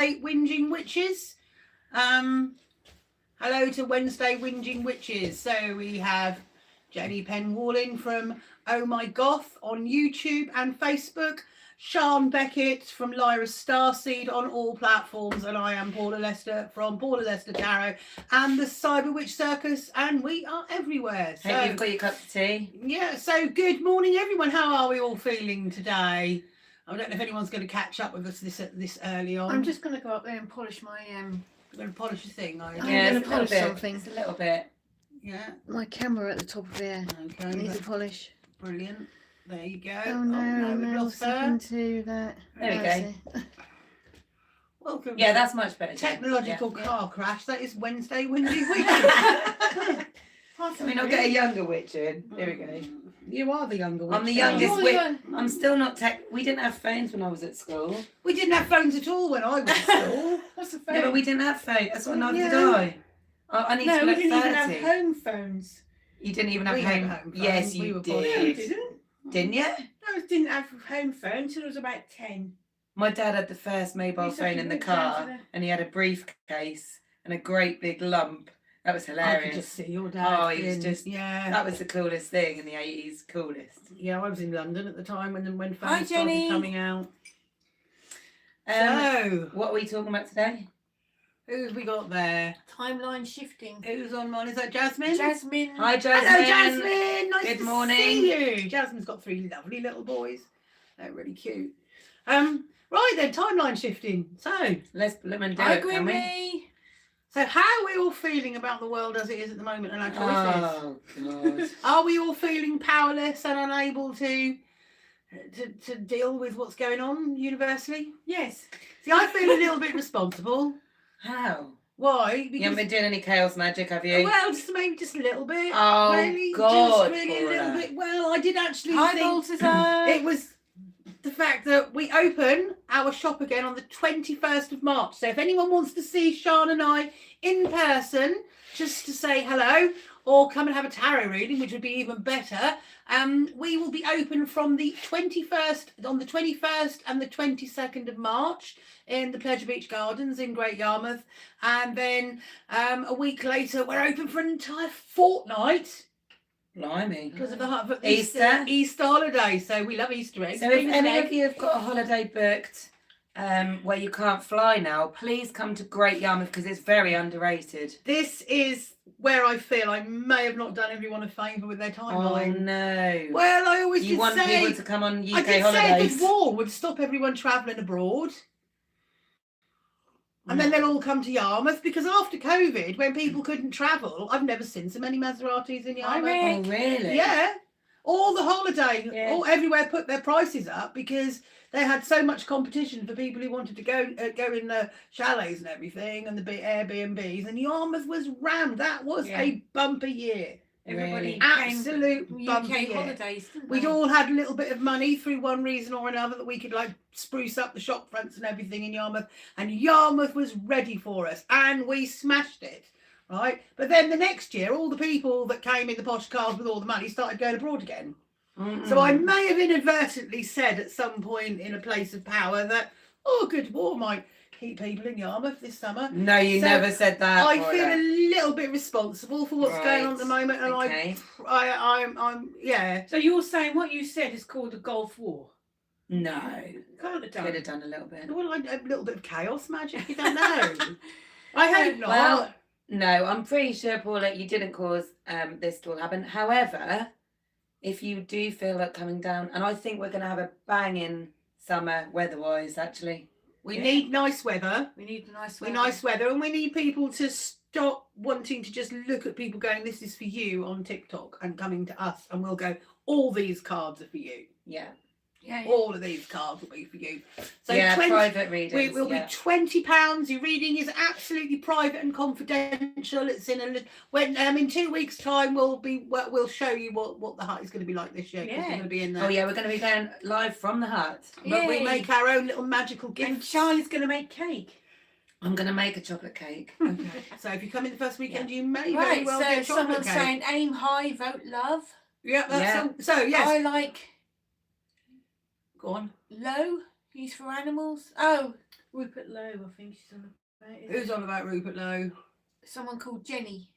Whinging Witches. Hello to Wednesday Whinging Witches. So we have Jenny Penwalling from Oh My Goth on YouTube and Facebook, Shan Beckett from Lyra Starseed on all platforms, and I am Paula Lester from Paula Lester Tarot and the Cyber Witch Circus, and we are everywhere. So hey, you've got your cup of tea. Yeah, so good morning everyone. How are we all feeling today? I don't know if anyone's going to catch up with us this early on. I'm just going to go up there and polish my I'm going to polish the thing. I'm going to polish something. It's a little bit. Yeah. My camera at the top of here. Okay. Needs a polish. Brilliant. There you go. Oh no, we've no, lost her. to that. There we go. Welcome. Yeah, that's much better. Technological car crash. That is Wednesday Whinging Witches. I mean, I'll get a younger witch in. Here we go. You are the younger witch. I'm the youngest witch. I'm still not tech. We didn't have phones when I was at school. We didn't have phones at all when I was at school. What's the phone? Yeah, but we didn't have phones. That's what neither did I. I need to we look didn't 30. even have home phones. You didn't even have We had home. home phones. Yes, We you were did. born- No, we didn't. Didn't you? No, I didn't have home phone until I was about 10. My dad had the first mobile used to have phone to in the walk down to car, the- and he had a briefcase and a great big lump. That was I hilarious. could just see your dad. Oh, he was just. Yeah. That was the coolest thing in the 80s. Coolest. Yeah, I was in London at the time when Hi, phones started Jenny. coming out. So, What are we talking about today? who've we got there? Timeline shifting. Who's on mine? Is that Jasmine? Jasmine. Hi, Jasmine. Hello, Jasmine. Nice Good to morning. see you. Jasmine's got 3 lovely little boys. They're really cute. Right then, timeline shifting. So Let's let me do Hi, it, can we? Grimmy. how are we all feeling about the world as it is at the moment and our choices? Oh God. Are we all feeling powerless and unable to deal with what's going on universally? Yes. See, I feel a little bit responsible. How? Why? You haven't been doing any chaos magic, have you? Well, just maybe just a little bit. Oh, really, God, just really a little Paula. bit. Well, I did actually Hi, think Balthazar. it was the fact that we open our shop again on the 21st of March. So if anyone wants to see Shan and I in person, just to say hello, or come and have a tarot reading, which would be even better, we will be open from the 21st and the 22nd of March in the Pleasure Beach Gardens in Great Yarmouth. And then a week later, we're open for an entire fortnight. Blimey. Because of the Easter. Easter holiday, so we love Easter eggs. So if any of you have got a holiday booked where you can't fly now, please come to Great Yarmouth because it's very underrated. This is where I feel I may have not done everyone a favour with their Oh timeline. no. Well, I always You did want say, people to come on UK I did holidays. say the war would stop everyone travelling abroad. And then they'll all come to Yarmouth because after COVID, when people couldn't travel, I've never seen so many Maseratis in Yarmouth. Oh really? Yeah. All the holiday, Yeah. all everywhere put their prices up because they had so much competition for people who wanted to go in the chalets and everything and the big Airbnbs, and Yarmouth was rammed. That was a bumper year. Really? Absolute bumper UK year. holidays, didn't We'd they? all had a little bit of money through one reason or another that we could like spruce up the shop fronts and everything in Yarmouth, and Yarmouth was ready for us, and we smashed it. Right, but then the next year, all the people that came in the posh cars with all the money started going abroad again. So I may have inadvertently said at some point in a place of power that, oh, good war might keep people in Yarmouth this summer. No, you So never said that. I Paula. feel a little bit responsible for what's going on at the moment, and Okay. I'm yeah. So you're saying what you said is called the Gulf War? No. Can't have done. Could have done a little bit. Well, a little bit of chaos magic. You don't know. I hope not. Well, no, I'm pretty sure, Paula, you didn't cause this to all happen. However, if you do feel like coming down, and I think we're going to have a banging summer weather-wise, actually. we need nice weather. We need nice We weather. nice weather, and we need people to stop wanting to just look at people going, "This is for you" on TikTok, and coming to us, and we'll go, "All these cards are for you. Yeah. Yeah, yeah. All of these cards will be for you." So yeah, 20 private readings. We will yeah. be £20. Your reading is absolutely private and confidential. It's in 2 weeks' time we'll show you what the hut is going to be like this year. 'Cause we're going to be in there. Oh, yeah, we're going to be going live from the hut. But we Yay. make our own little magical And gifts. Charlie's going to make cake. I'm going to make a chocolate cake. Okay. So if you come in the first weekend, you may very Right, well get so chocolate someone's cake. saying aim high, vote love. Yeah, that's Yeah. so yes. I like Go on. low, use for animals. Oh, Rupert Lowe, I think she's on about. Who's on about Rupert Lowe? Someone called Jenny.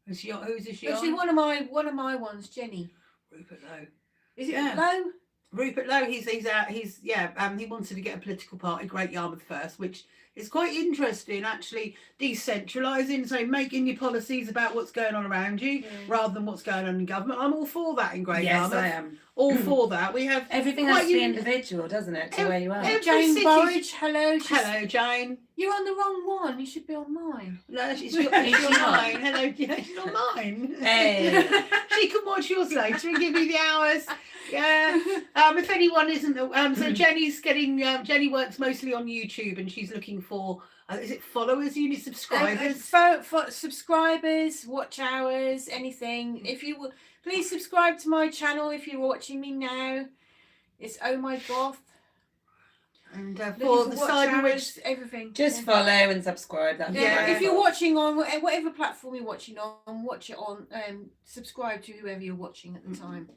Who's she Actually, on? one of my ones, Jenny. Rupert Lowe. Is it Yeah. Lowe? Rupert Lowe, he wanted to get a political party, Great Yarmouth First, which is quite interesting, actually decentralising, so making your policies about what's going on around you rather than what's going on in government. I'm all for that in Great Yarmouth. Yes, I am. All for that. We have Everything has to be individual, doesn't it, to where you are? every Jane city's- Burridge, hello. Hello, Jane. You're on the wrong one. You should be on mine. No, she's on mine. Hello, yeah, she's on mine. Hey. She can watch yours later and give you the hours. Yeah. If anyone isn't, so Jenny's getting. Jenny works mostly on YouTube, and she's looking for. Is it followers? You need subscribers. For subscribers, watch hours, anything. If you will, please subscribe to my channel if you're watching me now. It's Oh My Goth. And Looking for the watch cyber witch, hours, everything. Just follow and subscribe. That'd be Yeah, great. if you're watching on whatever platform you're watching on, watch it on. Subscribe to whoever you're watching at the time.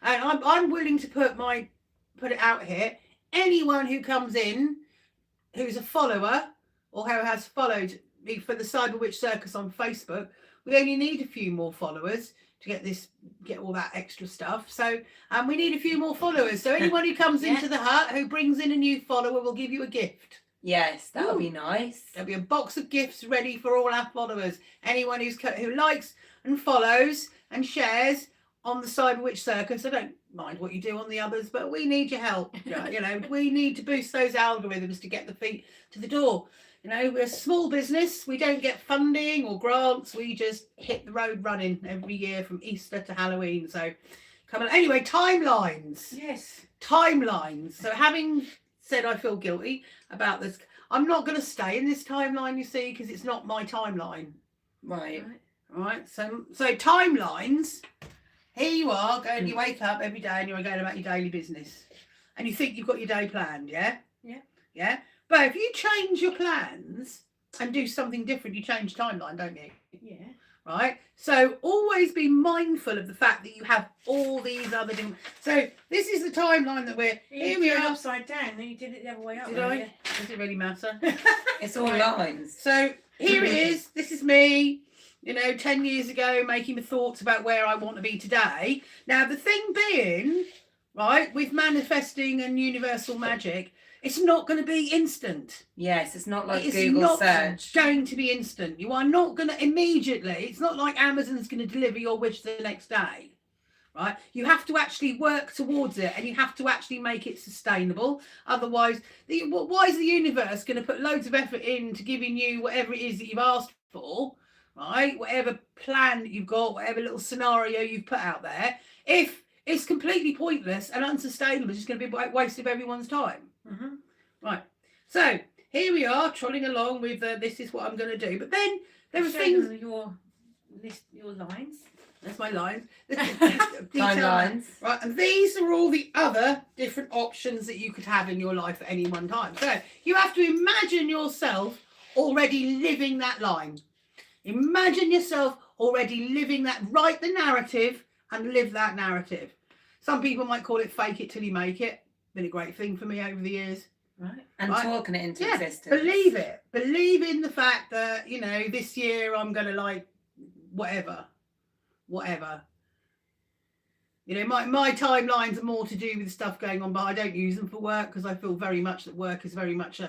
and I'm willing to put it out here. Anyone who comes in, who's a follower or who has followed me for the Cyber Witch Circus on Facebook, we only need a few more followers to get all that extra stuff. So we need a few more followers. So anyone who comes into the hut who brings in a new follower will give you a gift. Yes, that would be nice. There'll be a box of gifts ready for all our followers. Anyone who likes and follows and shares on the Cyber Witch Circus. I don't mind what you do on the others, but we need your help. We need to boost those algorithms to get the feet to the door. We're a small business. We don't get funding or grants. We just hit the road running every year from Easter to Halloween. So come on. Anyway, timelines. Yes. Timelines. So having said I feel guilty about this, I'm not going to stay in this timeline, you see, because it's not my timeline. Right. Right. So timelines. Here you are, you wake up every day and you're going about your daily business. And you think you've got your day planned, yeah? Yeah. Yeah. But if you change your plans and do something different, you change timeline, don't you? Yeah. Right? So always be mindful of the fact that you have all these other different. So this is the timeline that here we are are. upside down, then you did it the other way up. Did I? Does it really matter? It's all lines. So here it is. This is me, 10 years ago, making the thoughts about where I want to be today. Now, the thing being, right, with manifesting and universal magic, it's not going to be instant. Yes, it's not like It's Google not search. going to be instant. You are not going to immediately. It's not like Amazon's going to deliver your wish the next day, right? You have to actually work towards it, and you have to actually make it sustainable. Otherwise, why is the universe going to put loads of effort into giving you whatever it is that you've asked for, right? Whatever plan that you've got, whatever little scenario you've put out there, if it's completely pointless and unsustainable, it's just going to be a waste of everyone's time. Mm-hmm. Right. So here we are trotting along with this is what I'm going to do. But then there are things. Your lines. That's my lines. Timelines. Right. And these are all the other different options that you could have in your life at any one time. So you have to imagine yourself already living that line. Imagine yourself already living that. Write the narrative and live that narrative. Some people might call it fake it till you make it. Been a great thing for me over the years. Right. And talking it into existence. Believe it. Believe in the fact that, this year I'm going to whatever. My timelines are more to do with stuff going on, but I don't use them for work because I feel very much that work is very much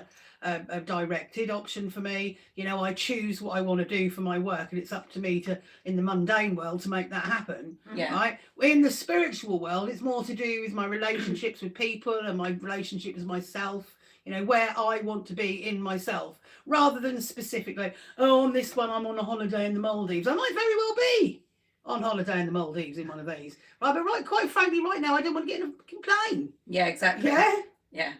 a directed option for me. I choose what I want to do for my work, and it's up to me in the mundane world to make that happen. Yeah. Right. In the spiritual world, it's more to do with my relationships with people and my relationship with myself. Where I want to be in myself, rather than specifically, on this one I'm on a holiday in the Maldives. I might very well be on holiday in the Maldives in one of these. Right, but quite frankly, right now I don't want to get in a complain. Yeah, exactly. Yeah.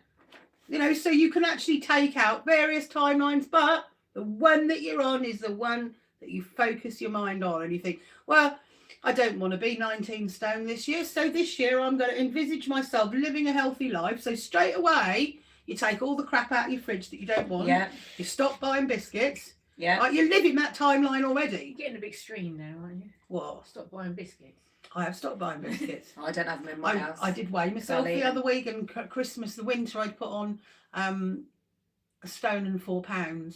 Yeah. So you can actually take out various timelines, but the one that you're on is the one that you focus your mind on, and you think, well, I don't want to be 19 stone this year, so this year I'm going to envisage myself living a healthy life. So straight away, you take all the crap out of your fridge that you don't want. Yeah. You stop buying biscuits. Yeah. Right, you're living that timeline already. You're getting a bit extreme now, aren't you? What? Stop buying biscuits. I have stopped buying biscuits. I don't have them in my house. I did weigh myself I'll eat the other week, and Christmas, the winter, I'd put on £1.04,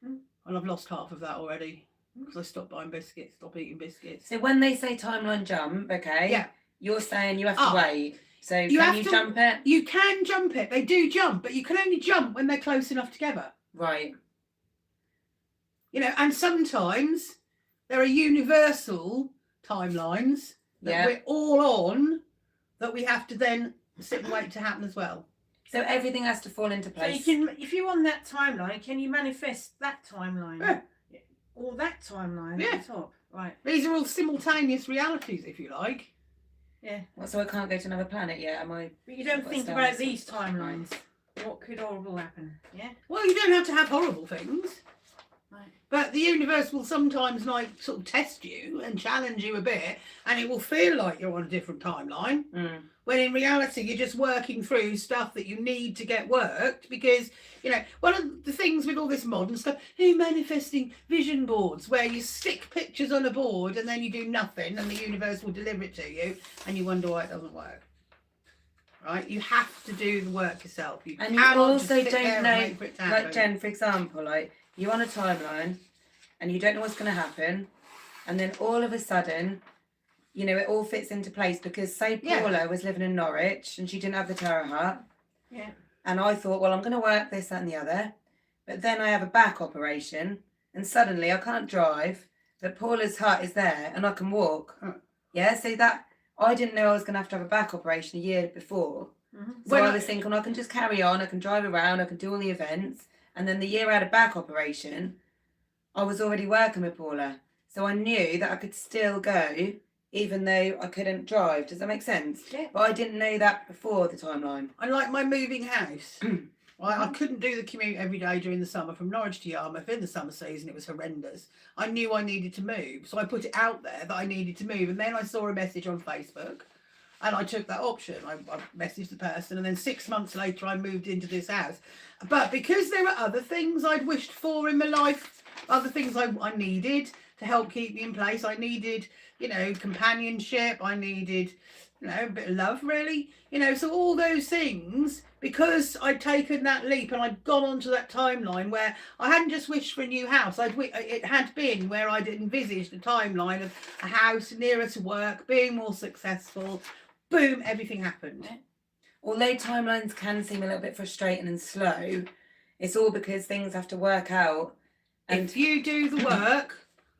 Hmm. and I've lost half of that already because I stopped buying biscuits, stopped eating biscuits. So when they say timeline jump, okay, Yeah. you're saying you have to wait. So You can have you to- jump it? You can jump it. They do jump, but you can only jump when they're close enough together. Right. You know, and sometimes there are universal timelines that we're all on that we have to then sit and wait to happen as well. So everything has to fall into So place. you can, if you're on that timeline, can you manifest that timeline? Yeah. Or that timeline Yeah. at the top? Right. These are all simultaneous realities, if you like. Yeah. What, so I can't go to another planet yet? Am I? But you don't Got think stars. about these timelines. What could horrible happen? Yeah. Well, you don't have to have horrible things. Right. But the universe will sometimes like sort of test you and challenge you a bit, and it will feel like you're on a different timeline. Mm. When in reality, you're just working through stuff that you need to get worked because, you know, one of the things with all this modern stuff, manifesting vision boards where you stick pictures on a board and then you do nothing and the universe will deliver it to you and you wonder why it doesn't work. Right? You have to do the work yourself. You And you cannot also just sit there don't and know, wait for it to happen. like Jen, for example, like you're on a timeline and you don't know what's going to happen, and then all of a sudden, you know, it all fits into place because say Paula was living in Norwich and she didn't have the tarot hut. Yeah. And I thought, well, I'm going to work this, that and the other. But then I have a back operation and suddenly I can't drive, but Paula's hut is there and I can walk. Huh. Yeah, so that, I didn't know I was going to have a back operation a year before. Mm-hmm. So I was thinking, I can just carry on, I can drive around, I can do all the events. And then the year I had a back operation, I was already working with Paula. So I knew that I could still go even though I couldn't drive. Does that make sense? Yeah. But I didn't know that before the timeline. I like my moving house. I couldn't do the commute every day during the summer from Norwich to Yarmouth in the summer season. It was horrendous. I knew I needed to move. So I put it out there that I needed to move. And then I saw a message on Facebook and I took that option. I messaged the person and then 6 months later I moved into this house. But because there were other things I'd wished for in my life, other things I needed to help keep me in place. I needed, you know, companionship. I needed, you know, a bit of love, really. You know, so all those things, because I'd taken that leap and I'd gone onto that timeline where I hadn't just wished for a new house. It had been where I'd envisaged a timeline of a house nearer to work, being more successful. Boom, everything happened. Although timelines can seem a little bit frustrating and slow, it's all because things have to work out. And If you do the work,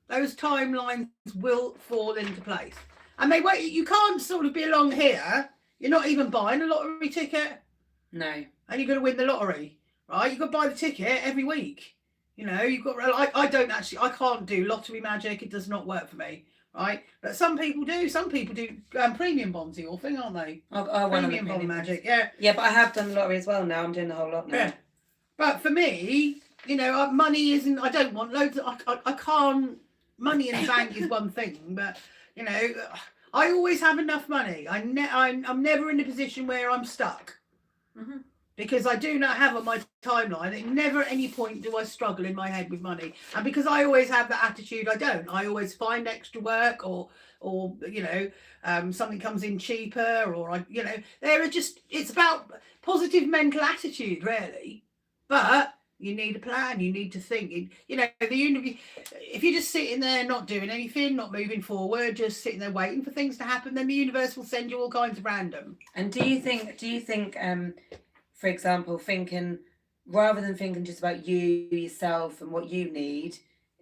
those timelines will fall into place. And they wait. You can't sort of be along here. You're not even buying a lottery ticket. no. And you're going to win the lottery, right? You've got to buy the ticket every week. You know, you've got. I can't do lottery magic. It does not work for me, right? But some people do. Some people do premium bonds, your thing, aren't they? I won on the Premium bond premium magic, ones. yeah. Yeah, but I have done the lottery as well now. I'm doing the whole lot now. Yeah. But for me, you know, money isn't. I don't want loads. I can't. Money in the bank is one thing, but you know, I always have enough money. I'm never in a position where I'm stuck. Mm-hmm. Because I do not have on my timeline, at never at any point do I struggle in my head with money. And because I always have that attitude, I always find extra work or you know, something comes in cheaper or you know, it's about positive mental attitude really. But you need a plan, you need to think. You know, if you're just sitting there not doing anything, not moving forward, just sitting there waiting for things to happen, then the universe will send you all kinds of random. And do you think for example, rather than thinking just about you, yourself and what you need,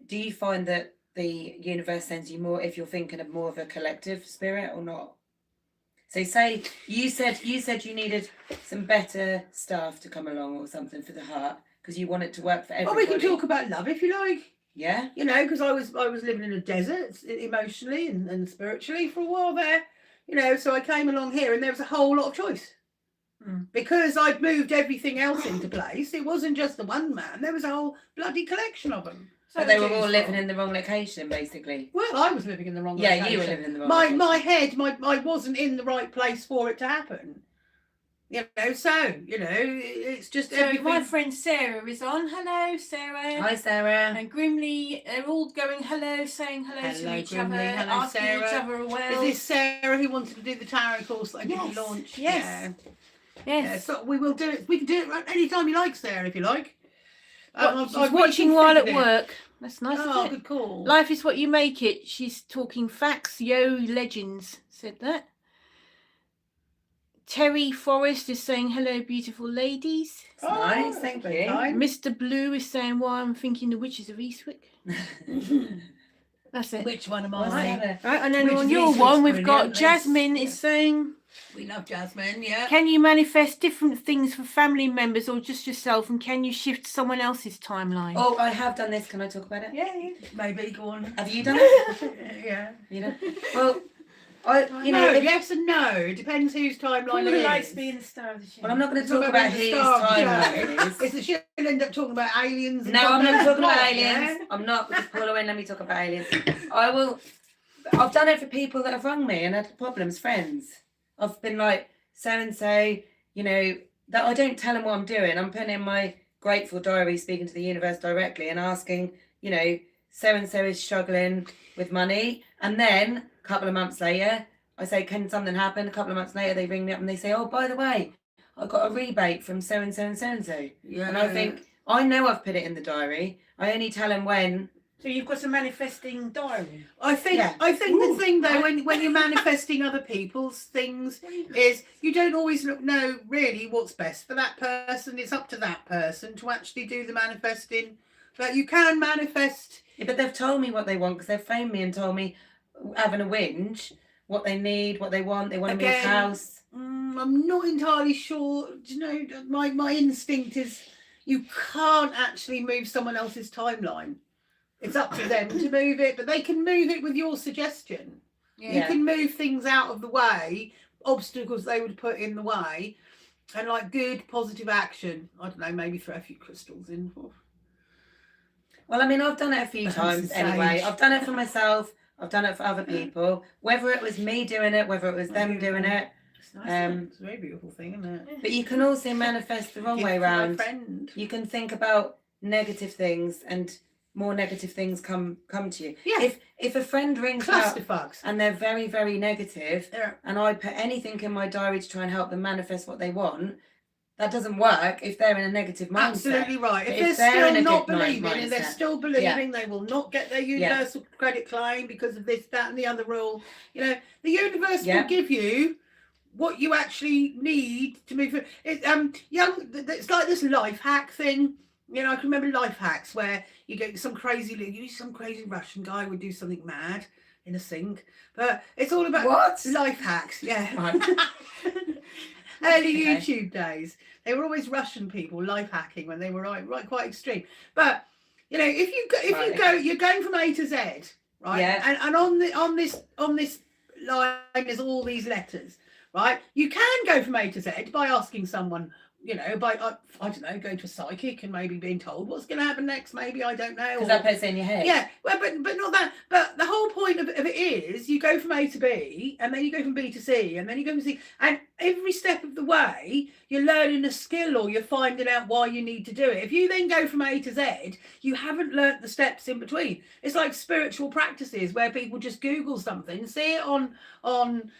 do you find that the universe sends you more if you're thinking of more of a collective spirit or not? So say you said you needed some better staff to come along or something for the heart because you want it to work for everybody. Well, we can talk about love if you like. Yeah. You know, because I was living in a desert emotionally and spiritually for a while there. You know, so I came along here and there was a whole lot of choice. Because I'd moved everything else into place. It wasn't just the one man. There was a whole bloody collection of them. So they were all living in the wrong location, basically. Well, I was living in the wrong Yeah, location. you were living in the wrong my location. my head, I wasn't in the right place for it to happen. You know, so, you know, it's just So everything. my friend Sarah is on. Hello, Sarah. Hi, Sarah. And Grimly, they're all going hello, saying hello to each Grimly. other, Hello, asking Sarah. each other well. Is this Sarah who wanted to do the tarot course that I didn't launch? Yes. Yes. Yeah, so we will do it. We can do it any time you like, Sarah, if you like. She's watching while at work. That's nice. Oh, isn't it? good call. Life is what you make it. She's talking facts. Yo, legends said that. Terry Forrest is saying hello, beautiful ladies. It's nice, thank very you. kind. Mr. Blue is saying why I'm thinking the Witches of Eastwick. That's it. Which one am What's I? that? Right, and then Witches on of your Eastwick's one, we've got brilliant. Jasmine Yes. is saying, We love Jasmine, yeah. can you manifest different things for family members or just yourself? And can you shift someone else's timeline? Oh, I have done this. Can I talk about it? Yeah, maybe, go on. Have you done it? Yeah. You know? Well, you no, know, if, yes and no. It depends whose timeline Paula it is. likes being the star of the show. well, I'm not going to It's talk about being whose the star of the timeline show. it is. It's that she'll end up talking about aliens. And No, I'm not talking about plot, aliens. yeah? I'm not, because Paula won't let me talk about aliens. I've done it for people that have rung me and had problems, friends. I've been like, so-and-so, you know, that I don't tell them what I'm doing. I'm putting in my grateful diary, speaking to the universe directly and asking, you know, so-and-so is struggling with money. And then a couple of months later, I say, can something happen? A couple of months later, they ring me up and they say, oh, by the way, I got a rebate from so-and-so and so-and-so. Yeah. And I think, I know I've put it in the diary. I only tell them when. So you've got a manifesting diary. I think Yeah. the thing though, when you're manifesting other people's things, is you don't always know really what's best for that person. It's up to that person to actually do the manifesting. But you can manifest. Yeah, but they've told me what they want because they've phoned me and told me, having a whinge, what they need, what they want. They want to move Again, house. I'm not entirely sure. Do you know, my instinct is you can't actually move someone else's timeline. It's up to them to move it, but they can move it with your suggestion. You Yeah. can move things out of the way, obstacles they would put in the way, and like good positive action. I don't know, maybe throw a few crystals in. Well, I mean, I've done it a few That's times insane. anyway. I've done it for myself. I've done it for other people. Whether it was me doing it, whether it was them doing it. It's nice. It's a very beautiful thing, isn't it? But you can also manifest the wrong Gift way from my around. friend. You can think about negative things and more negative things come to you. Yeah. If a friend rings out Clusterfucks. and they're very, very negative, Yeah. and I put anything in my diary to try and help them manifest what they want, that doesn't work if they're in a negative mindset. Absolutely right. But If if they're they're in still a not good believing and they're mindset. still believing they will not get their universal credit claim because of this, that, and the other rule, you know, the universe will give you what you actually need to move. It's it's like this life hack thing. You know, I can remember life hacks where you get some crazy Russian guy would do something mad in a sink, but it's all about What? life hacks. Yeah. Right. Early Okay. YouTube days, they were always Russian people life hacking when they were right quite extreme. But you know, if you go, you're going from A to Z, right? Yeah. And on this line, there's all these letters, right? You can go from A to Z by asking someone. You know, by I don't know, going to a psychic and maybe being told what's going to happen next. Maybe I don't know. Because that puts it in your head. Yeah, well, but not that. But the whole point of it is you go from A to B, and then you go from B to C, and then you go from C, and every step of the way you're learning a skill or you're finding out why you need to do it. If you then go from A to Z, you haven't learnt the steps in between. It's like spiritual practices where people just Google something, see it on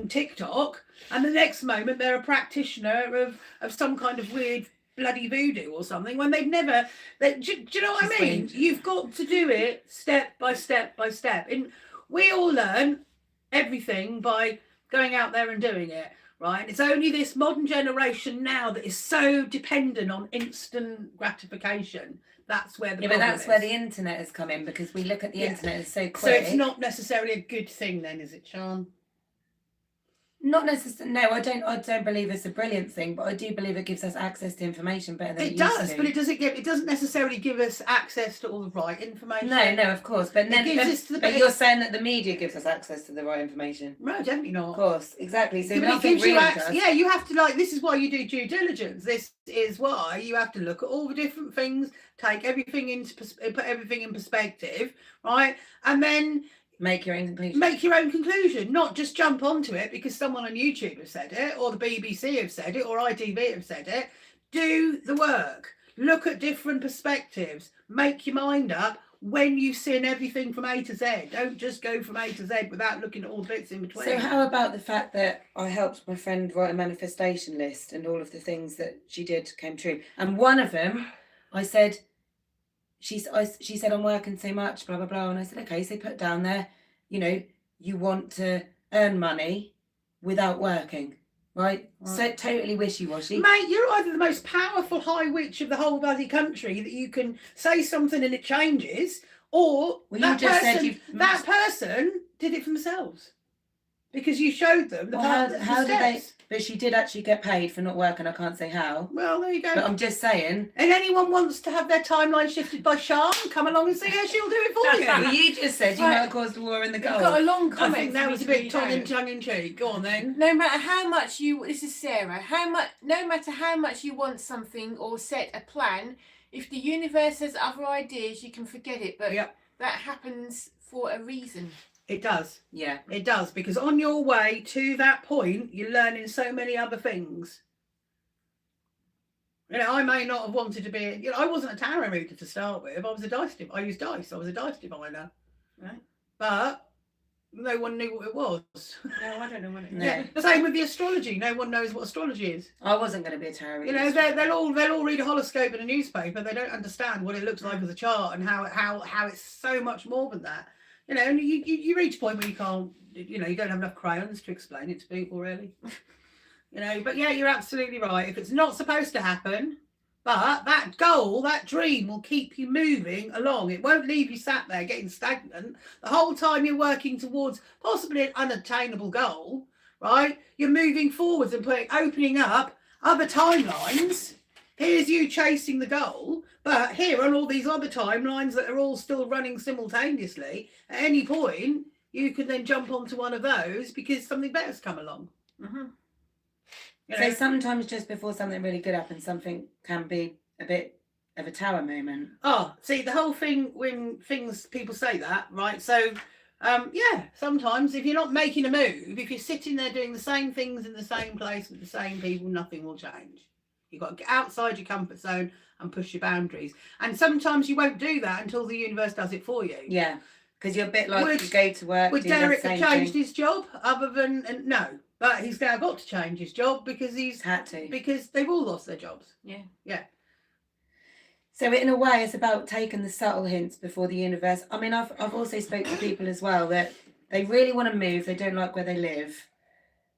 TikTok, and the next moment they're a practitioner of some kind of weird bloody voodoo or something when they've never do you know what I mean? You've got to do it step by step by step, and we all learn everything by going out there and doing it, right? It's only this modern generation now that is so dependent on instant gratification. That's where the Yeah, but problem that's is. where the internet has come in, because we look at the internet as so quick. So it's not necessarily a good thing then, is it, Shan? Not necessarily. No, I don't believe it's a brilliant thing, but I do believe it gives us access to information better than It used does, to. but it doesn't necessarily give us access to all the right information. No, of course. But then, gives us the but best- you're saying that the media gives us access to the right information. No, definitely not. Of course, exactly. So Yeah, but it nothing gives you really access. does. Yeah, you have to this is why you do due diligence. This is why you have to look at all the different things, take everything put everything in perspective, right? And then Make your own conclusion. make your own conclusion, not just jump onto it because someone on YouTube has said it, or the BBC have said it, or ITV have said it. Do the work. Look at different perspectives. Make your mind up. when you've seen everything from A to Z. Don't just go from A to Z without looking at all the bits in between. So how about the fact that I helped my friend write a manifestation list and all of the things that she did came true? And one of them, I said, she said, I'm working so much, blah, blah, blah. And I said, okay, so put down there, you know, you want to earn money without working, right? So totally wishy-washy. Mate, you're either the most powerful high witch of the whole bloody country that you can say something and it changes, or Well, that, you just person, said you've... that person did it for themselves. Because you showed them the how did they... steps. But she did actually get paid for not working. I can't say how. Well, there you go. But I'm just saying... And anyone wants to have their timeline shifted by Shan, come along and see her, she'll do it for you. Well, you just said you might have caused a war in the You've Gulf. got a long I comment. think that for was me a to bit read tongue out. in cheek. Go on then. No matter how much you, this is Sarah, no matter how much you want something or set a plan, if the universe has other ideas, you can forget it. But Yep. that happens for a reason. It does. Yeah. It does. Because on your way to that point, you're learning so many other things. You know, I may not have wanted to be, you know, I wasn't a tarot reader to start with. I was a dice I used dice. I was a dice diviner. Right. But no one knew what it was. No, I don't know what it is. No. Yeah. Same with the astrology. No one knows what astrology is. I wasn't going to be a tarot You reader. know, they'll all read a horoscope in a newspaper. They don't understand what it looks like as a chart and how it's so much more than that. You know, and you reach a point where you can't, you know, you don't have enough crayons to explain it to people, really. You know, but yeah, you're absolutely right. If it's not supposed to happen, but that goal, that dream will keep you moving along. It won't leave you sat there getting stagnant. The whole time you're working towards possibly an unattainable goal, right? You're moving forwards and opening up other timelines. Here's you chasing the goal, but here on all these other timelines that are all still running simultaneously, at any point, you can then jump onto one of those because something better's come along. Mm-hmm. You So know? sometimes just before something really good happens, something can be a bit of a tower moment. Oh, see, the whole thing when people say that, right? So, yeah, sometimes if you're not making a move, if you're sitting there doing the same things in the same place with the same people, nothing will change. You've got to get outside your comfort zone and push your boundaries. And sometimes you won't do that until the universe does it for you. Yeah, because you're a bit like Would- you go to work. Would do the Derek have same changed thing. his job other than no? But he's now got to change his job because Had to. because they've all lost their jobs. Yeah. So in a way, it's about taking the subtle hints before the universe. I mean, I've also spoke to people as well that they really want to move. They don't like where they live,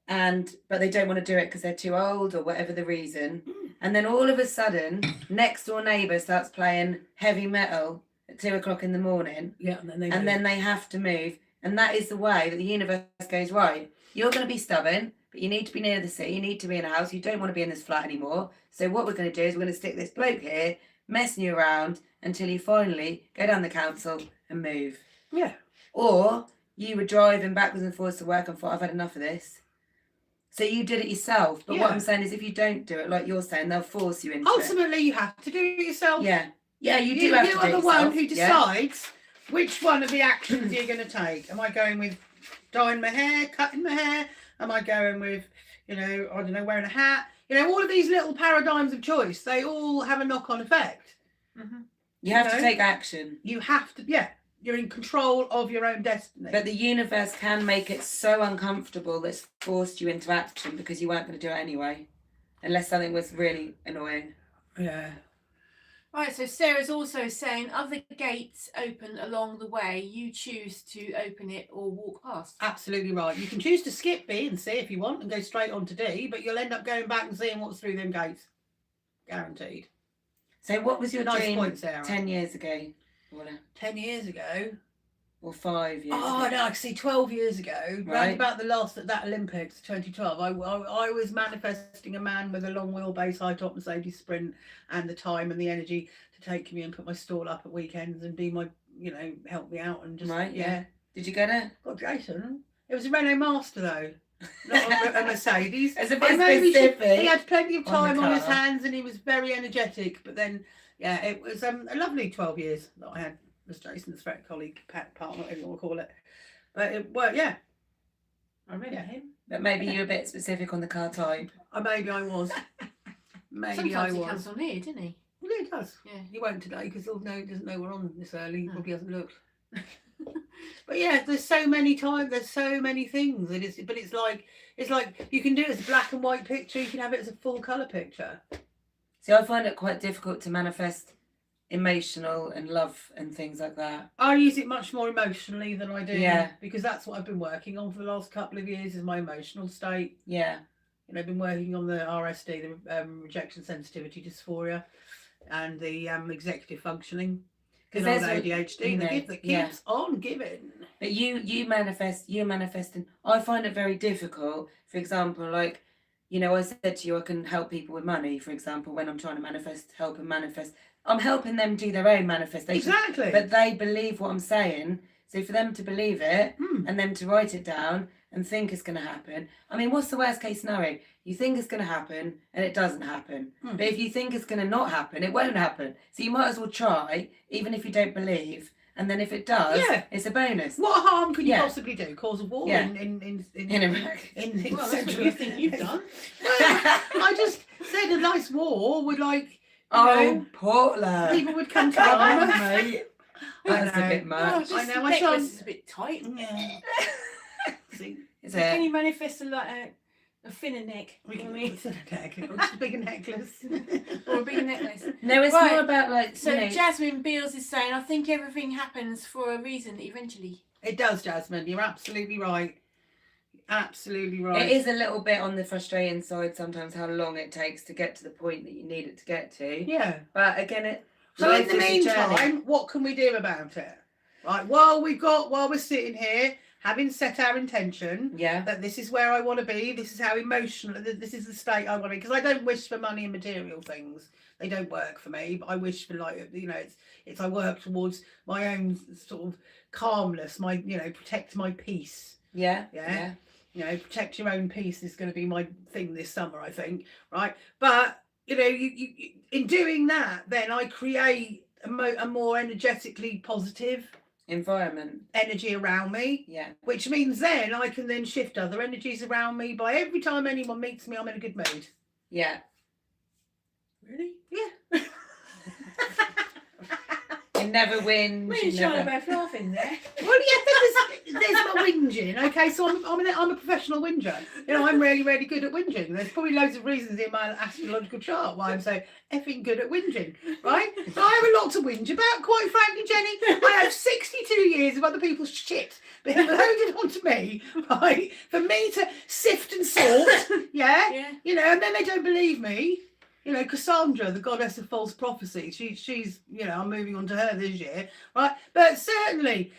but they don't want to do it because they're too old or whatever the reason. And then all of a sudden, next door neighbour starts playing heavy metal at 2:00 in the morning, Yeah, and then they and then they have to move. And that is the way that the universe goes, right, you're going to be stubborn, but you need to be near the sea, you need to be in a house, you don't want to be in this flat anymore. So what we're going to do is we're going to stick this bloke here, messing you around until you finally go down the council and move. Yeah. Or you were driving backwards and forwards to work and thought, I've had enough of this. So you did it yourself. But what Yeah. I'm saying is if you don't do it, like you're saying, they'll force you into Ultimately, you have to do it yourself. it. Yeah. Yeah, you do have to do You are it the yourself. one who Yeah. decides which one of the actions you're going to take. Am I going with dyeing my hair, cutting my hair? Am I going with, you know, I don't know, wearing a hat? You know, all of these little paradigms of choice, they all have a knock-on effect. Mm-hmm. You have to know? take action. You have to, yeah, you're in control of your own destiny. But the universe can make it so uncomfortable that it's forced you into action because you weren't going to do it anyway. Unless something was really annoying. Yeah. Right, so Sarah's also saying other gates open along the way. You choose to open it or walk past. Absolutely right. You can choose to skip B and C if you want and go straight on to D, but you'll end up going back and seeing what's through them gates. Guaranteed. So what was your Nice dream point, Sarah. 10 years ago, Paula? 10 years ago. Or 5 years Oh, ago? no, I see 12 years ago, Right. round about the last at that Olympics, 2012, I was manifesting a man with a long wheelbase, high top Mercedes Sprint and the time and the energy to take me and put my stall up at weekends and be my, you know, help me out and just, Right, yeah. yeah. Did you get it? Got Jason. It was a Renault Master though, not a Mercedes. It's a I bit know he specific. He had plenty of on the time on his car. hands and he was very energetic, but then, yeah, it was a lovely 12 years that I had as Jason's threat colleague, partner, whatever you want to call it. But it worked, yeah. I remember Yeah. him. But maybe you're a bit specific on the car type. Maybe I was. Maybe Sometimes I he was. comes on here, didn't he? Well, yeah, it does. Yeah. You won't today because he doesn't know we're on this early. He probably hasn't looked. But yeah, there's so many times. There's so many things. But it's like you can do it as a black and white picture. You can have it as a full colour picture. See, I find it quite difficult to manifest emotional and love and things like that. I use it much more emotionally than I do. Yeah. Because that's what I've been working on for the last couple of years is my emotional state. Yeah. You know, I've been working on the RSD, the rejection sensitivity dysphoria, and the executive functioning. Because there's ADHD, the gift that keeps on giving. But you're manifesting. I find it very difficult. For example, like, you know, I said to you, I can help people with money, for example, when I'm trying to help them manifest. I'm helping them do their own manifestation. Exactly. But they believe what I'm saying. So for them to believe it and them to write it down and think it's going to happen. I mean, what's the worst case scenario? You think it's going to happen and it doesn't happen. But if you think it's going to not happen, it won't happen. So you might as well try, even if you don't believe. And then if it does, it's a bonus. What harm could you possibly do? Cause a war in Iraq. Well, that's what you think you've done. Well, I just said a nice war would Paula. people would come to Ghana. Mate. That's a bit much. I know, The necklace is a bit tight. Yeah. See, Can you manifest a thinner neck? we can make it a neck, or just a bigger necklace. Or a bigger necklace. No, it's more about like. So you know, Jasmine Beals is saying, I think everything happens for a reason eventually. It does, Jasmine. You're absolutely right. Absolutely right. it is a little bit on the frustrating side sometimes how long it takes to get to the point that you need it to get to. Yeah. But again, So in life the is a journey. meantime, what can we do about it? Right. While we're sitting here, having set our intention that this is where I want to be, this is how emotional, this is the state I want to be. Because I don't wish for money and material things. They don't work for me. But I wish for it's I work towards my own sort of calmness, protect my peace. Yeah. Protect your own peace is going to be my thing this summer, I think. Right. But you in doing that, then I create a more energetically positive Environment. energy around me. Yeah. Which means then I can then shift other energies around me by every time anyone meets me, I'm in a good mood. Yeah. Really? Yeah. You never win. Me and Charlotte both laughing there. Well, yeah, there's my whinging. Okay, so I'm a professional whinger. I'm really, really good at whinging. There's probably loads of reasons in my astrological chart why I'm so effing good at whinging, right? So I have a lot to whinge about, quite frankly, Jenny. I have 62 years of other people's shit being loaded onto me, right? For me to sift and sort, yeah. And then they don't believe me. Cassandra, the goddess of false prophecy, she's, I'm moving on to her this year, right? But certainly,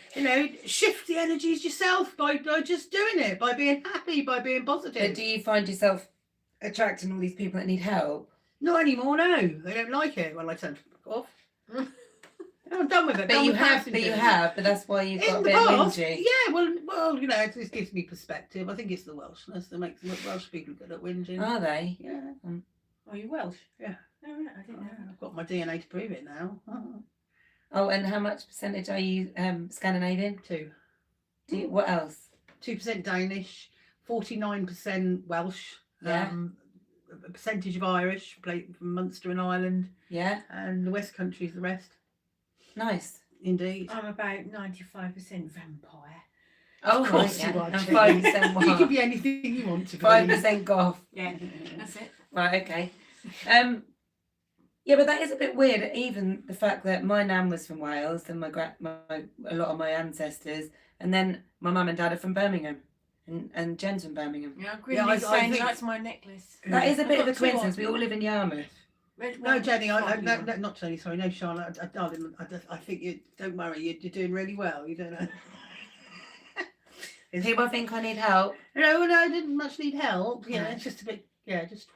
shift the energies yourself by just doing it, by being happy, by being positive. But do you find yourself attracting all these people that need help? Not anymore, no. They don't like it when I turn off. I'm done with it. But you have, but that's why you've got a In bit the of past, whingy. yeah, well, it just gives me perspective. I think it's the Welshness that makes Welsh people good at whinging. Are they? Yeah. Are you Welsh? Yeah. Oh, right, I didn't know. I've got my DNA to prove it now. Oh, and how much percentage are you Scandinavian? 2. What else? 2% Danish, 49% Welsh. Yeah. A percentage of Irish, from Munster and Ireland. Yeah. And the West Country is the rest. Nice. Indeed. I'm about 95% vampire. Oh, Of course right, you yeah. are. And Jenny. 5% You what? can be anything you want to be. 5% Goth. Yeah, that's it. Right, okay. Yeah, but that is a bit weird. Even the fact that my nan was from Wales and a lot of my ancestors, and then my mum and dad are from Birmingham, and Jen's from Birmingham. Yeah, I'm Yeah, really saying think- that's my necklace. That is a bit I've of a got two on. coincidence. We all live in Yarmouth. Red No, one, Jenny, slightly no, one. not Jenny, sorry, no, Charlotte, darling, I think you, don't worry, you're doing really well, you don't know. People think I need help. No, I didn't much need help, No. it's just a bit, just...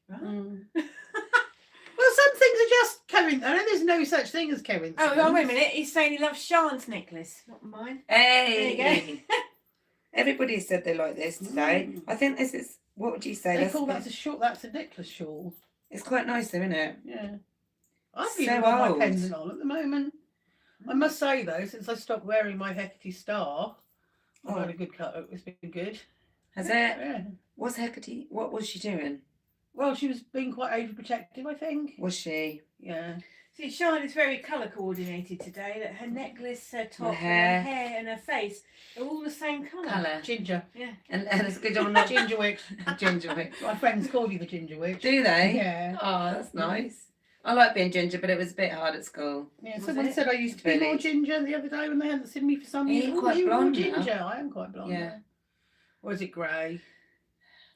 Right. Well, some things are just coincidence. I know there's no such thing as coincidence. Oh, wait a minute. He's saying he loves Sean's necklace, not mine. Hey! There you go. Everybody said they like this today. I think this is, what would you say? They call that's a necklace shawl. It's quite nice though, isn't it? Yeah. I've So even got old. my pendant on at the moment. I must say though, since I stopped wearing my Hecate star, I've had a good cut. It's been good. Has it? Yeah. What's Hecate? What was she doing? Well, she was being quite overprotective, I think. Was she? Yeah. See, Shan is very colour coordinated today. That her necklace, her top, hair. and her hair, and her face are all the same colour. Ginger. Yeah. And it's a good job I'm not Ginger witch. ginger witch. My friends call you the ginger witch. Do they? Yeah. Oh, that's nice. I like being ginger, but it was a bit hard at school. Yeah, Was someone it? said I used to be more Really? ginger the other day when they hadn't seen me for some Are you years. quite You're more blonde ginger. now? I am quite blonde. Yeah. now. Or is it grey?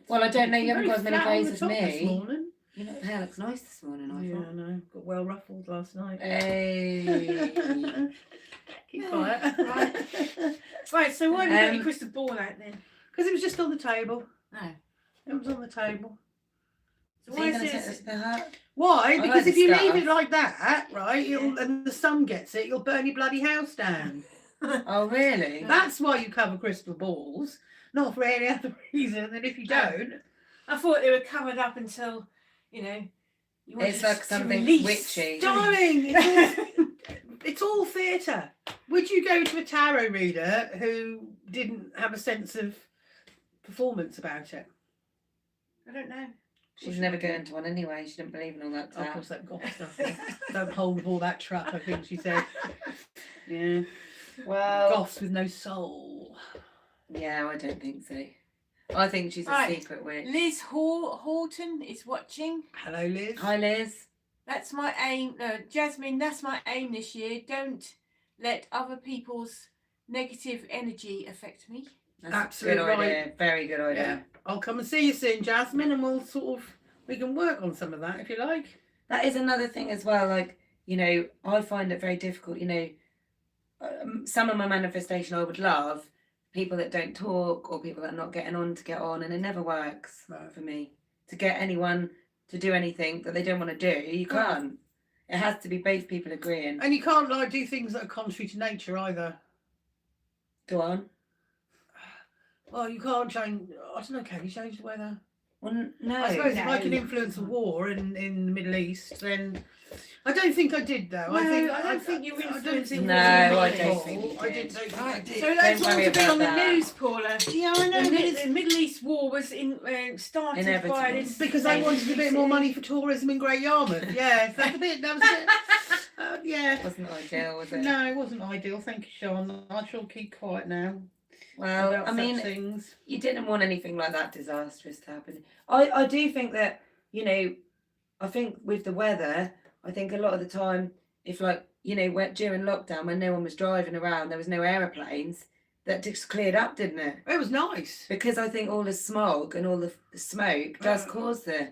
Well, I don't know. You haven't Very got as many flat on greys the as top This me. morning. You know, hair looks nice this morning, I Yeah, thought. I know. Got well ruffled last night. Hey. Keep quiet. Right, so why have you got Um, your crystal ball out then? Because it was just on the table. No. It was on the table. So So why you're is going to it? take the hat? Why? I Because like if the you leave scarf. it like that, right, Yeah. and the sun gets it, you'll burn your bloody house down. Oh, really? That's why you cover crystal balls, not for any other reason than if you don't. I thought they were covered up until, you know, you wanted It's like to something release. witchy. Darling, it's all theatre. Would you go to a tarot reader who didn't have a sense of performance about it? I don't know. She's never going to one anyway. She didn't believe in all that Of crap. course, that goth stuff. Don't hold all that trap, I think she said. Yeah. Well, Goths with no soul. yeah, I don't think so. I think she's a Right. secret witch. Liz Horton is watching. Hello, Liz. Hi, Liz. That's my aim. No, Jasmine, that's my aim this year. Don't let other people's negative energy affect me. That's Absolutely a good idea. Very good idea. Yeah. I'll come and see you soon, Jasmine, and we can work on some of that if you like. That is another thing as well. Like, you know, I find it very difficult. You know, some of my manifestation I would love people that don't talk or people that are not getting on to get on, and it never works Right. for me to get anyone to do anything that they don't want to do. You No. can't. It has to be both people agreeing. And you can't like do things that are contrary to nature either. Go on. Well, you can't change. I don't know. Can you change the weather? Well, no. I suppose if I no. can influence a war in the Middle East, then I don't think I did though. No, I don't think you were I don't influencing think No, it was I my don't fault. think you I did. don't think I did. So that's Don't all worry to be about on the that. news, Paula. Yeah, I know. The, But it's the Middle East war was started by Inevitable. this. because I wanted a bit more money for tourism in Great Yarmouth. Yeah, that was a bit. Yeah. Wasn't ideal, was it? No, it wasn't ideal. Thank you, Sean. I shall keep quiet now. Well, about I mean, such things. you didn't want anything like that disastrous to happen. I do think that, you know, I think with the weather, I think a lot of the time, if like, you know, during lockdown when no one was driving around, there was no aeroplanes, that just cleared up, didn't it? It was nice. Because I think all the smog and all the smoke does Oh. cause the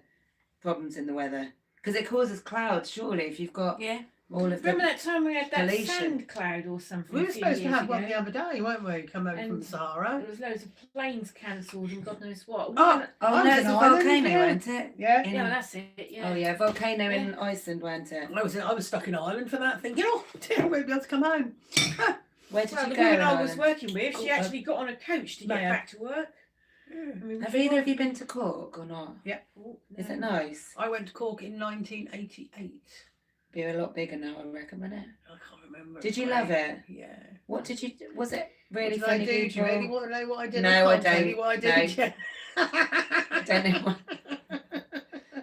problems in the weather. Because it causes clouds, surely, if you've got Yeah. all of Remember the... that time we had that pollution. sand cloud or something? We a were few supposed to years have one ago? the other day, weren't we? Come over from And the Sahara. There was loads of planes cancelled and God knows what. Oh, I Oh, I no, was it's in a Ireland, volcano, yeah. weren't it? Yeah. In- yeah, that's it. Yeah. Oh, yeah, volcano in Iceland, weren't it? I was stuck in Ireland for that, thinking, oh, dear, I won't be able to come home. Where did Well, you the go woman in I was Ireland? working with, she Oh, actually got on a coach to get Yeah. back to work. I mean, Have we either were- of you been to Cork or not? Oh, Is it no. nice? I went to Cork in 1988. Be a lot bigger now, I reckon, wouldn't it? I can't remember. Did you Great. love it? Yeah. What did you... Was it really What did funny I do? Do people? you really want to know what I did? No, I I can't tell don't. you what I did. No. I don't know what...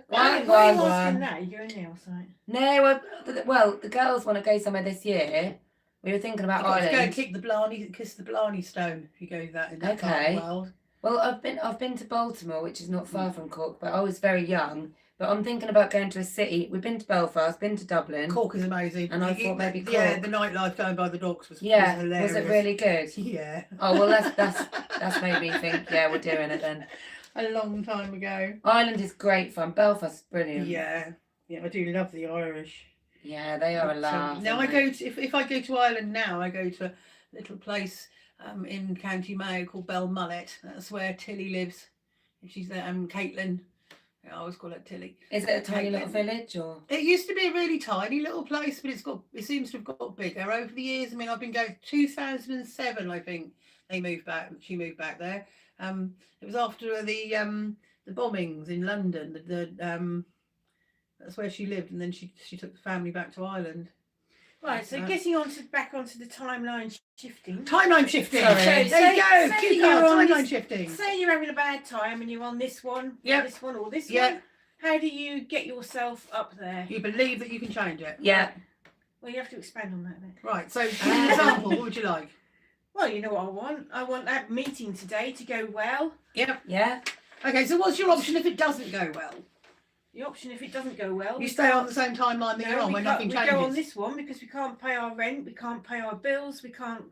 Why Go are on, you go asking on. that? Are you going there or something? No, well, the girls want to go somewhere this year. We were thinking about I've got to go and Ireland. kiss the Blarney Stone if you go that in that part Okay. of the world. Well, I've been to Baltimore, which is not far from Cork, but I was very young. But I'm thinking about going to a city. We've been to Belfast, been to Dublin. Cork is amazing. And I thought maybe Yeah, Cork. the nightlife going by the docks was Yeah, was hilarious. was it really good? Yeah. Oh well, that's made me think. Yeah, we're doing it then. A long time ago. Ireland is great fun. Belfast is brilliant. Yeah. Yeah, I do love the Irish. Yeah, they are a But, laugh. now I aren't go they? to if I go to Ireland now, I go to a little place in County Mayo called Belmullet. That's where Tilly lives. She's there. Caitlin. I always call her Tilly. Is it a tiny little Caitlin. village or? It used to be a really tiny little place, but it seems to have got bigger over the years. I mean, I've been going 2007, I think they moved back. She moved back there. It was after the bombings in London. That's where she lived, and then she took the family back to Ireland. Right, so getting back onto the timeline shifting. Timeline shifting. Sorry. There you Say- go. say Cue you're card, on timeline this- shifting. Say you're having a bad time and you're on this one, Yep. this one, or this Yeah. one. How do you get yourself up there? You believe that you can change it. Yeah. Well, you have to expand on that a bit. Right. So, give me an example. What would you like? Well, you know what I want. I want that meeting today to go well. Yep. Yeah. Okay. So, what's your option if it doesn't go well? The option, if it doesn't go well, You we stay on can't- the same timeline that you're on, where nothing we changes. go on this one because we can't pay our rent, we can't pay our bills, we can't.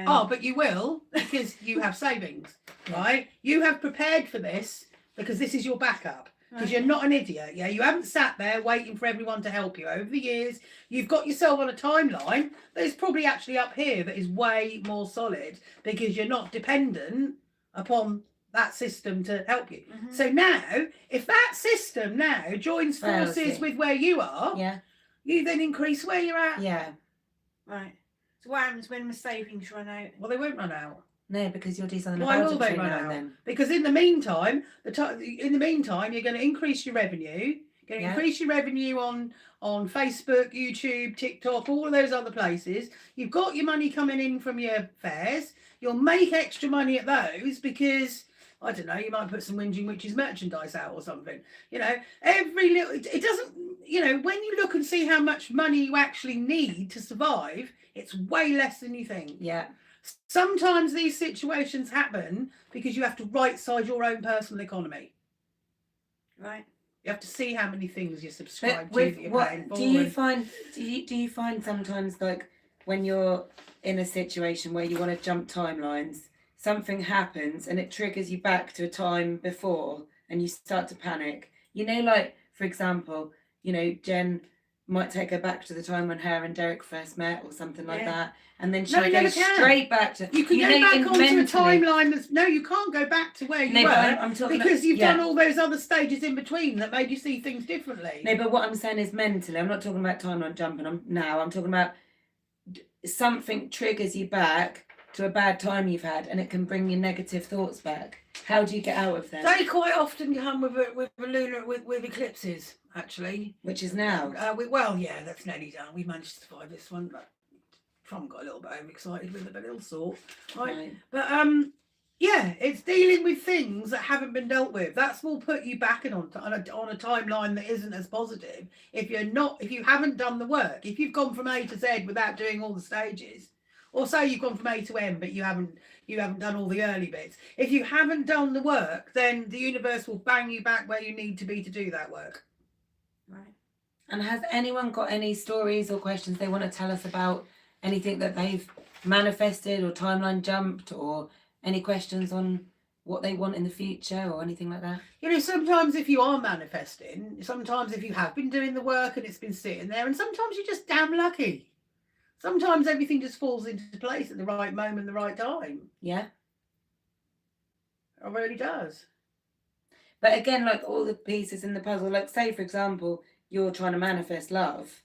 Oh, but you will, because you have savings, right? You have prepared for this because this is your backup. Because you're not an idiot, yeah? You haven't sat there waiting for everyone to help you. Over the years, you've got yourself on a timeline that is probably actually up here that is way more solid because you're not dependent upon that system to help you. Mhm. So now, if that system now joins forces Fails, with where you are, Yeah. you then increase where you're at. Yeah. Right. So what happens when my savings run out? Well, they won't run out. No, because you'll do something Why about will it they between run now out? and then. Because in the meantime, you're going to increase your revenue. You're going to Yeah. increase your revenue on Facebook, YouTube, TikTok, all of those other places. You've got your money coming in from your fares. You'll make extra money at those because I don't know. You might put some Whinging Witches merchandise out or something. You know, every little. It doesn't. You know, when you look and see how much money you actually need to survive, it's way less than you think. Yeah. Sometimes these situations happen because you have to right size your own personal economy. Right. You have to see how many things you're subscribed But to with that you're what paying for. do you and- find? Do you find sometimes like when you're in a situation where you want to jump timelines, something happens and it triggers you back to a time before, and you start to panic. You know, like for example, you know, Jen might take her back to the time when her and Derek first met or something like Yeah. that, and then she No, you never goes can. straight back to. You can go know, back in onto a mentally- timeline that's no, you can't go back to where you No, were but I'm talking because you've yeah. done all those other stages in between that made you see things differently. No, but what I'm saying is mentally. I'm not talking about timeline jumping. I'm talking about something triggers you back to a bad time you've had, and it can bring your negative thoughts back. How do you get out of that? They quite often come with a lunar with eclipses, actually. Which is now. Well, yeah, that's nearly done. We managed to survive this one, but Trump got a little bit overexcited with it, but it'll sort. Right. But yeah, it's dealing with things that haven't been dealt with. That's will put you back on a timeline that isn't as positive. If you haven't done the work, if you've gone from A to Z without doing all the stages, or say you've gone from A to M, but you haven't done all the early bits. If you haven't done the work, then the universe will bang you back where you need to be to do that work. Right. And has anyone got any stories or questions they want to tell us about anything that they've manifested or timeline jumped, or any questions on what they want in the future or anything like that? You know, sometimes if you are manifesting, sometimes if you have been doing the work and it's been sitting there, and sometimes you're just damn lucky. Sometimes everything just falls into place at the right moment, the right time. Yeah. It really does. But again, like all the pieces in the puzzle, like say for example, you're trying to manifest love,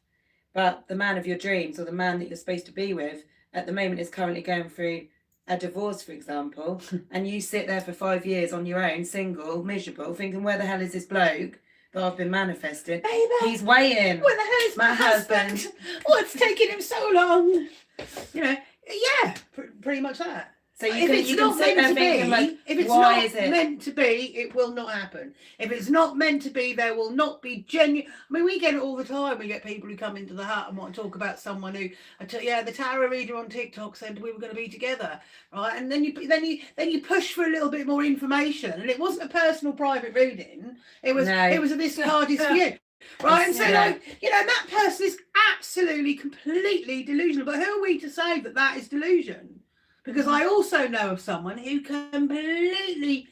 but the man of your dreams or the man that you're supposed to be with at the moment is currently going through a divorce, for example, and you sit there for 5 years on your own, single, miserable, thinking, where the hell is this bloke that I've been manifesting? Baby, He's waiting. where the hell is my husband? What's taking him so long? You know, yeah, pretty much that. So If it's you can not sit meant there to thinking, be, like, if it's why not is it? meant to be, it will not happen. If it's not meant to be, there will not be genuine. I mean, we get it all the time. We get people who come into the hut and want to talk about someone who, the tarot reader on TikTok said we were going to be together, right? And then you push for a little bit more information, and it wasn't a personal, private reading. It was this card is for you. Right, and so like, you know, that person is absolutely, completely delusional. But who are we to say that that is delusion? Because I also know of someone who completely,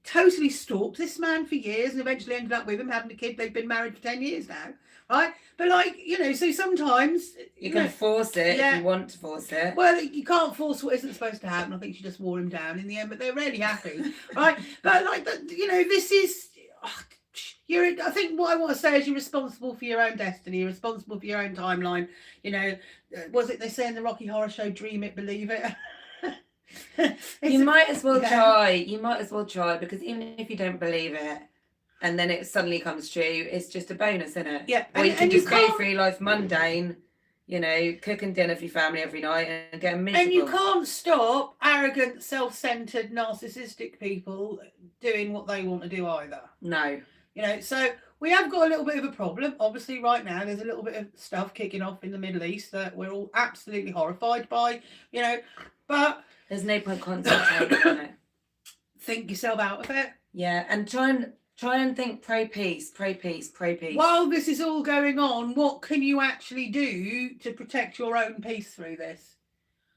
totally stalked this man for years and eventually ended up with him, having a kid. They've been married for 10 years now, right? But like, you know, so sometimes You can force it if you want to force it. well, you can't force what isn't supposed to happen. I think she just wore him down in the end, but they're really happy, right? But like, you know, this is. I think what I want to say is you're responsible for your own destiny. You're responsible for your own timeline. You know, was it they say in the Rocky Horror Show, dream it, believe it? You might as well try. You might as well try, because even if you don't believe it and then it suddenly comes true, it's just a bonus, isn't it? Yeah. Or you can just go can't- through life mundane, you know, cooking dinner for your family every night and getting miserable. And you can't stop arrogant, self-centered, narcissistic people doing what they want to do either. No. You know, so we have got a little bit of a problem. Obviously, right now there's a little bit of stuff kicking off in the Middle East that we're all absolutely horrified by, you know. But there's no point concentrating on it. Think yourself out of it. Yeah, and try and think pro peace. While this is all going on, what can you actually do to protect your own peace through this?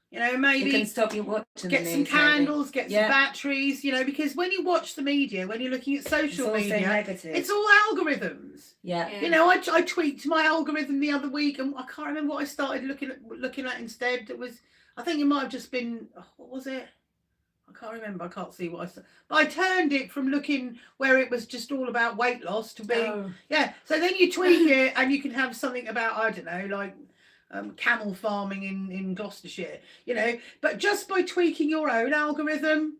You know, maybe you can stop you watching. Get some candles, get some batteries. You know, because when you watch the media, when you're looking at social media, negative. It's all algorithms. Yeah. You know, I tweaked my algorithm the other week, and I can't remember what I started looking at instead. It was, I think it might have just been, what was it? I can't remember. I can't see what I said. But I turned it from looking where it was just all about weight loss to being, So then you tweak it, and you can have something about, I don't know, like camel farming in Gloucestershire, you know. But just by tweaking your own algorithm,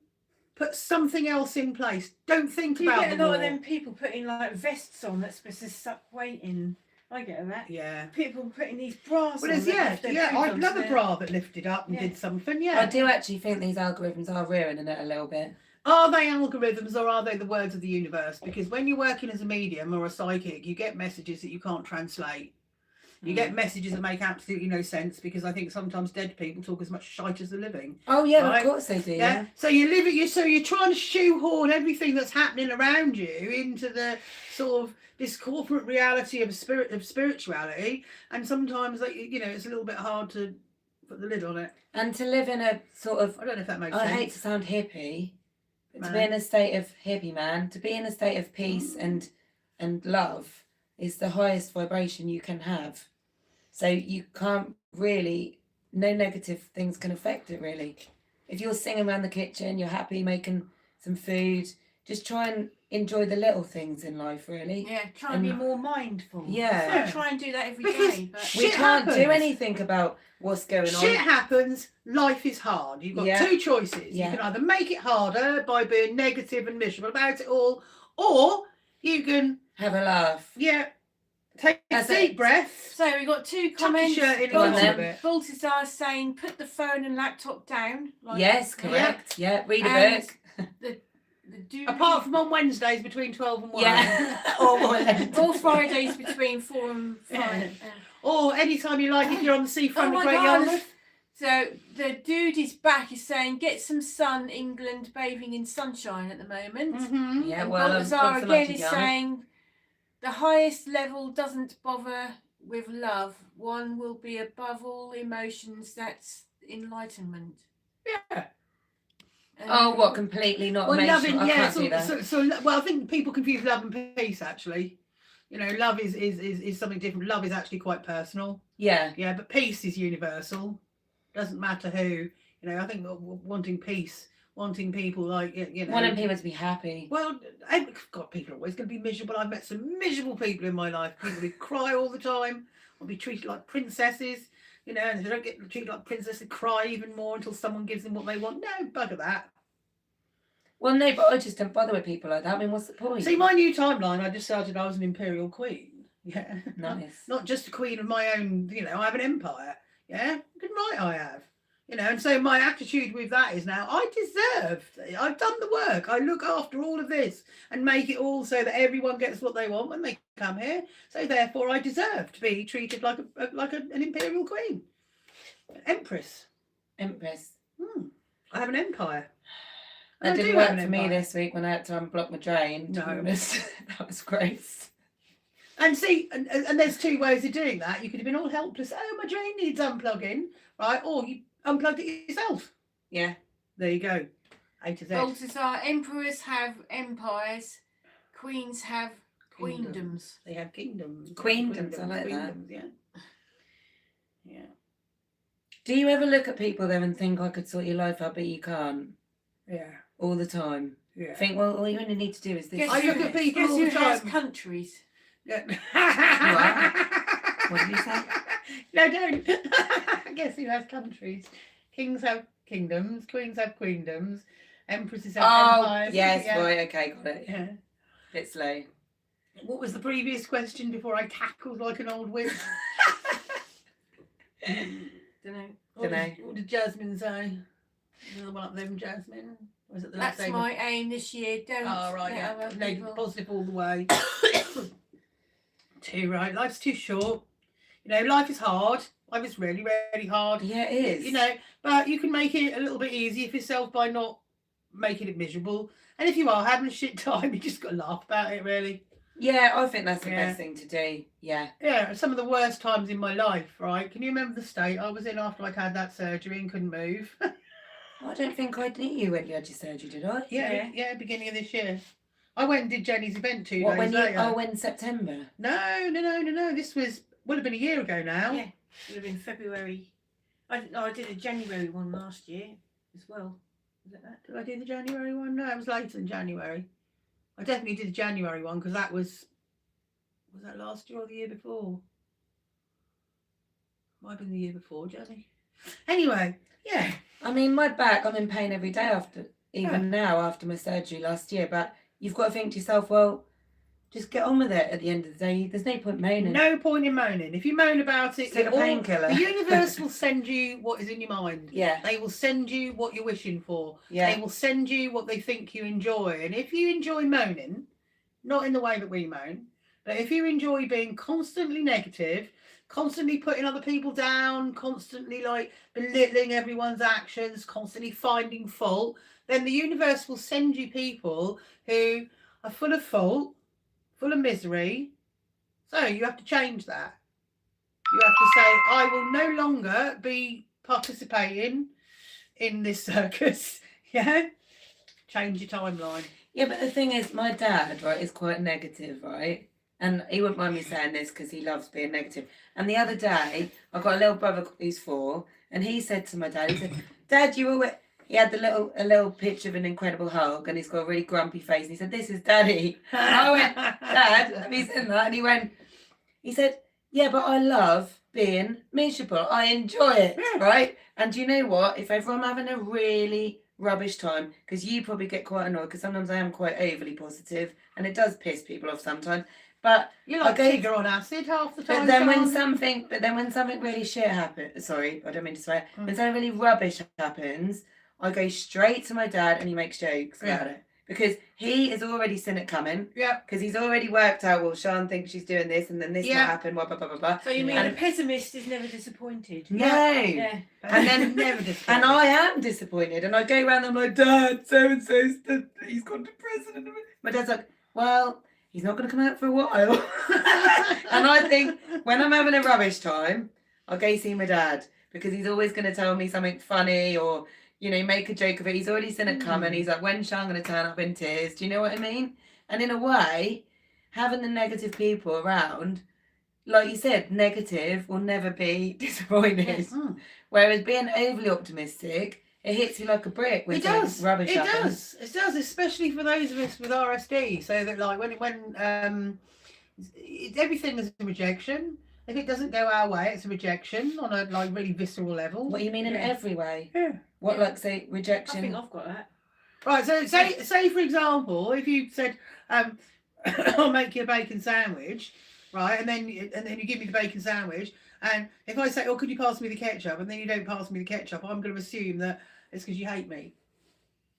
put something else in place. Don't think about it. You get a lot of them people putting like vests on that's supposed to suck weight in. I get that. Yeah. People putting these bras on. I'd love a bra that lifted up and did something. Yeah. I do actually think these algorithms are ruining it a little bit. Are they algorithms or are they the words of the universe? Because when you're working as a medium or a psychic, you get messages that you can't translate. You get messages that make absolutely no sense, because I think sometimes dead people talk as much shite as the living. Oh yeah, right? Of course they do. Yeah. So you're trying to shoehorn everything that's happening around you into the sort of this corporate reality of spirituality, and sometimes it's a little bit hard to put the lid on it. And to live in a sort of, I don't know if that makes sense. I hate to sound hippie, but to be in a state of hippie man, to be in a state of peace and love is the highest vibration you can have. So you can't really, no negative things can affect it really. If you're singing around the kitchen, you're happy making some food, just try and enjoy the little things in life really. Yeah, try and be more mindful. Yeah. So try and do that every day. But we can't do anything about what's going on. Shit happens, life is hard. You've got two choices. You can either make it harder by being negative and miserable about it all, or you can have a laugh. Yeah. Take a deep breath. So we got two comments. Baltazar saying, put the phone and laptop down. Yes, correct. Yeah, read a book. Apart from on Wednesdays between 12 and 1. Yeah. or Fridays between 4 and 5. Or anytime you like, if you're on the seafront of Great Yarmouth. So the dude is back, is saying, get some sun, England, bathing in sunshine at the moment. Mm-hmm. Yeah, well, Baltazar again is saying, the highest level doesn't bother with love. One will be above all emotions. That's enlightenment. Yeah. What? Completely not emotional? I can't do that. Well, I think people confuse love and peace, actually. You know, love is something different. Love is actually quite personal. Yeah. Yeah, but peace is universal. Doesn't matter who. You know, I think wanting peace, wanting people wanting people to be happy. Well, God, people are always going to be miserable. I've met some miserable people in my life. People who cry all the time, or be treated like princesses. You know, and if they don't get treated like princesses, they cry even more until someone gives them what they want. No, bugger that. Well, no, but I just don't bother with people like that. I mean, what's the point? See, my new timeline, I decided I was an imperial queen. Yeah. Nice. Not just a queen of my own, I have an empire. Yeah. Good right I have. And so my attitude with that is now, I've done the work. I look after all of this and make it all so that everyone gets what they want when they come here. So therefore I deserve to be treated like an imperial queen. Empress. I have an empire. That didn't work for me this week when I had to unblock my drain. No. That was great. And see, and there's two ways of doing that. You could have been all helpless. Oh, my drain needs unplugging, right? Or you unplugged it yourself. Yeah. There you go. A to Z. Baltazar, emperors have empires, queens have queendoms. They have kingdoms. Queendoms, I like that. Yeah. Yeah. Do you ever look at people there and think, I could sort your life out, but you can't? Yeah. All the time. Yeah. Think, well, all you only need to do is this. I look at people all the time. Has countries. Yeah. What did you say? No, don't. Guess who has countries? Kings have kingdoms, queens have queendoms, empresses have empires. Yes, right, okay, got it. Yeah. Bit slow. What was the previous question before I cackled like an old witch? Don't know. What did Jasmine say? Another one up there from Jasmine? Or was it the That's my aim this year. Don't. Oh, right, yeah. No, positive all the way. to, right? Life's too short. You know, life is hard. Life is really, really hard. Yeah, it is. You know, but you can make it a little bit easier for yourself by not making it miserable. And if you are having a shit time, you just got to laugh about it, really. Yeah, I think that's the best thing to do. Yeah. Yeah, some of the worst times in my life, right? Can you remember the state I was in after I'd had that surgery and couldn't move? I don't think I knew you when you had your surgery, did I? Yeah, beginning of this year. I went and did Jenny's event 2 What, days when you? later. Oh, in September. No. This would have been a year ago now. Yeah, it would have been February. I did a January one last year as well. Was it that? Did I do the January one? No, it was later than January. I definitely did the January one because that was that last year or the year before? Might have been the year before, Jenny. Anyway, yeah. I mean, my back, I'm in pain every day after, even now after my surgery last year. But you've got to think to yourself, well, just get on with it at the end of the day. There's no point moaning. No point in moaning. If you moan about it, Take a painkiller. The universe will send you what is in your mind. Yeah. They will send you what you're wishing for. Yeah. They will send you what they think you enjoy. And if you enjoy moaning, not in the way that we moan, but if you enjoy being constantly negative, constantly putting other people down, constantly like belittling everyone's actions, constantly finding fault, then the universe will send you people who are full of fault, full of misery. So you have to change that. You have to say, I will no longer be participating in this circus. Yeah? Change your timeline. Yeah, but the thing is, my dad, right, is quite negative, right? And he wouldn't mind me saying this because he loves being negative. And the other day, I've got a little brother who's 4, and he said to my dad, he said, Dad, you always... He had a little picture of an Incredible Hulk, and he's got a really grumpy face. And he said, "This is Daddy." And I went, "Dad, have you seen that?" And he said, "Yeah, but I love being miserable. I enjoy it, right?" And do you know what? If ever I'm having a really rubbish time, because you probably get quite annoyed, because sometimes I am quite overly positive, and it does piss people off sometimes. But you like Tigger on acid half the time. But then when something really shit happens, sorry, I don't mean to swear. When something really rubbish happens, I go straight to my dad and he makes jokes about it. Because he has already seen it coming. Yeah. Because he's already worked out, well, Shan thinks she's doing this and then this will happen, blah, blah, blah, blah, blah. So you mean a pessimist is never disappointed? No. Yeah. And then never disappointed. And I am disappointed. And I go around and I'm like, Dad, so-and-so's he's gone to prison. And my dad's like, well, he's not going to come out for a while. And I think when I'm having a rubbish time, I'll go see my dad. Because he's always going to tell me something funny or... you know, make a joke of it. He's already seen it coming. He's like, when's Shan going to turn up in tears? Do you know what I mean? And in a way, having the negative people around, like you said, negative will never be disappointed. Yes. Whereas being overly optimistic, it hits you like a brick. When it does. Rubbish happens. It does, especially for those of us with RSD. So that like when everything is a rejection. If it doesn't go our way, it's a rejection on a like really visceral level. What you mean in every way? Yeah. What, like, say, rejection? I think I've got that. Right, so say for example, if you said, I'll make you a bacon sandwich, right, and then you give me the bacon sandwich, and if I say, oh, could you pass me the ketchup, and then you don't pass me the ketchup, I'm going to assume that it's because you hate me.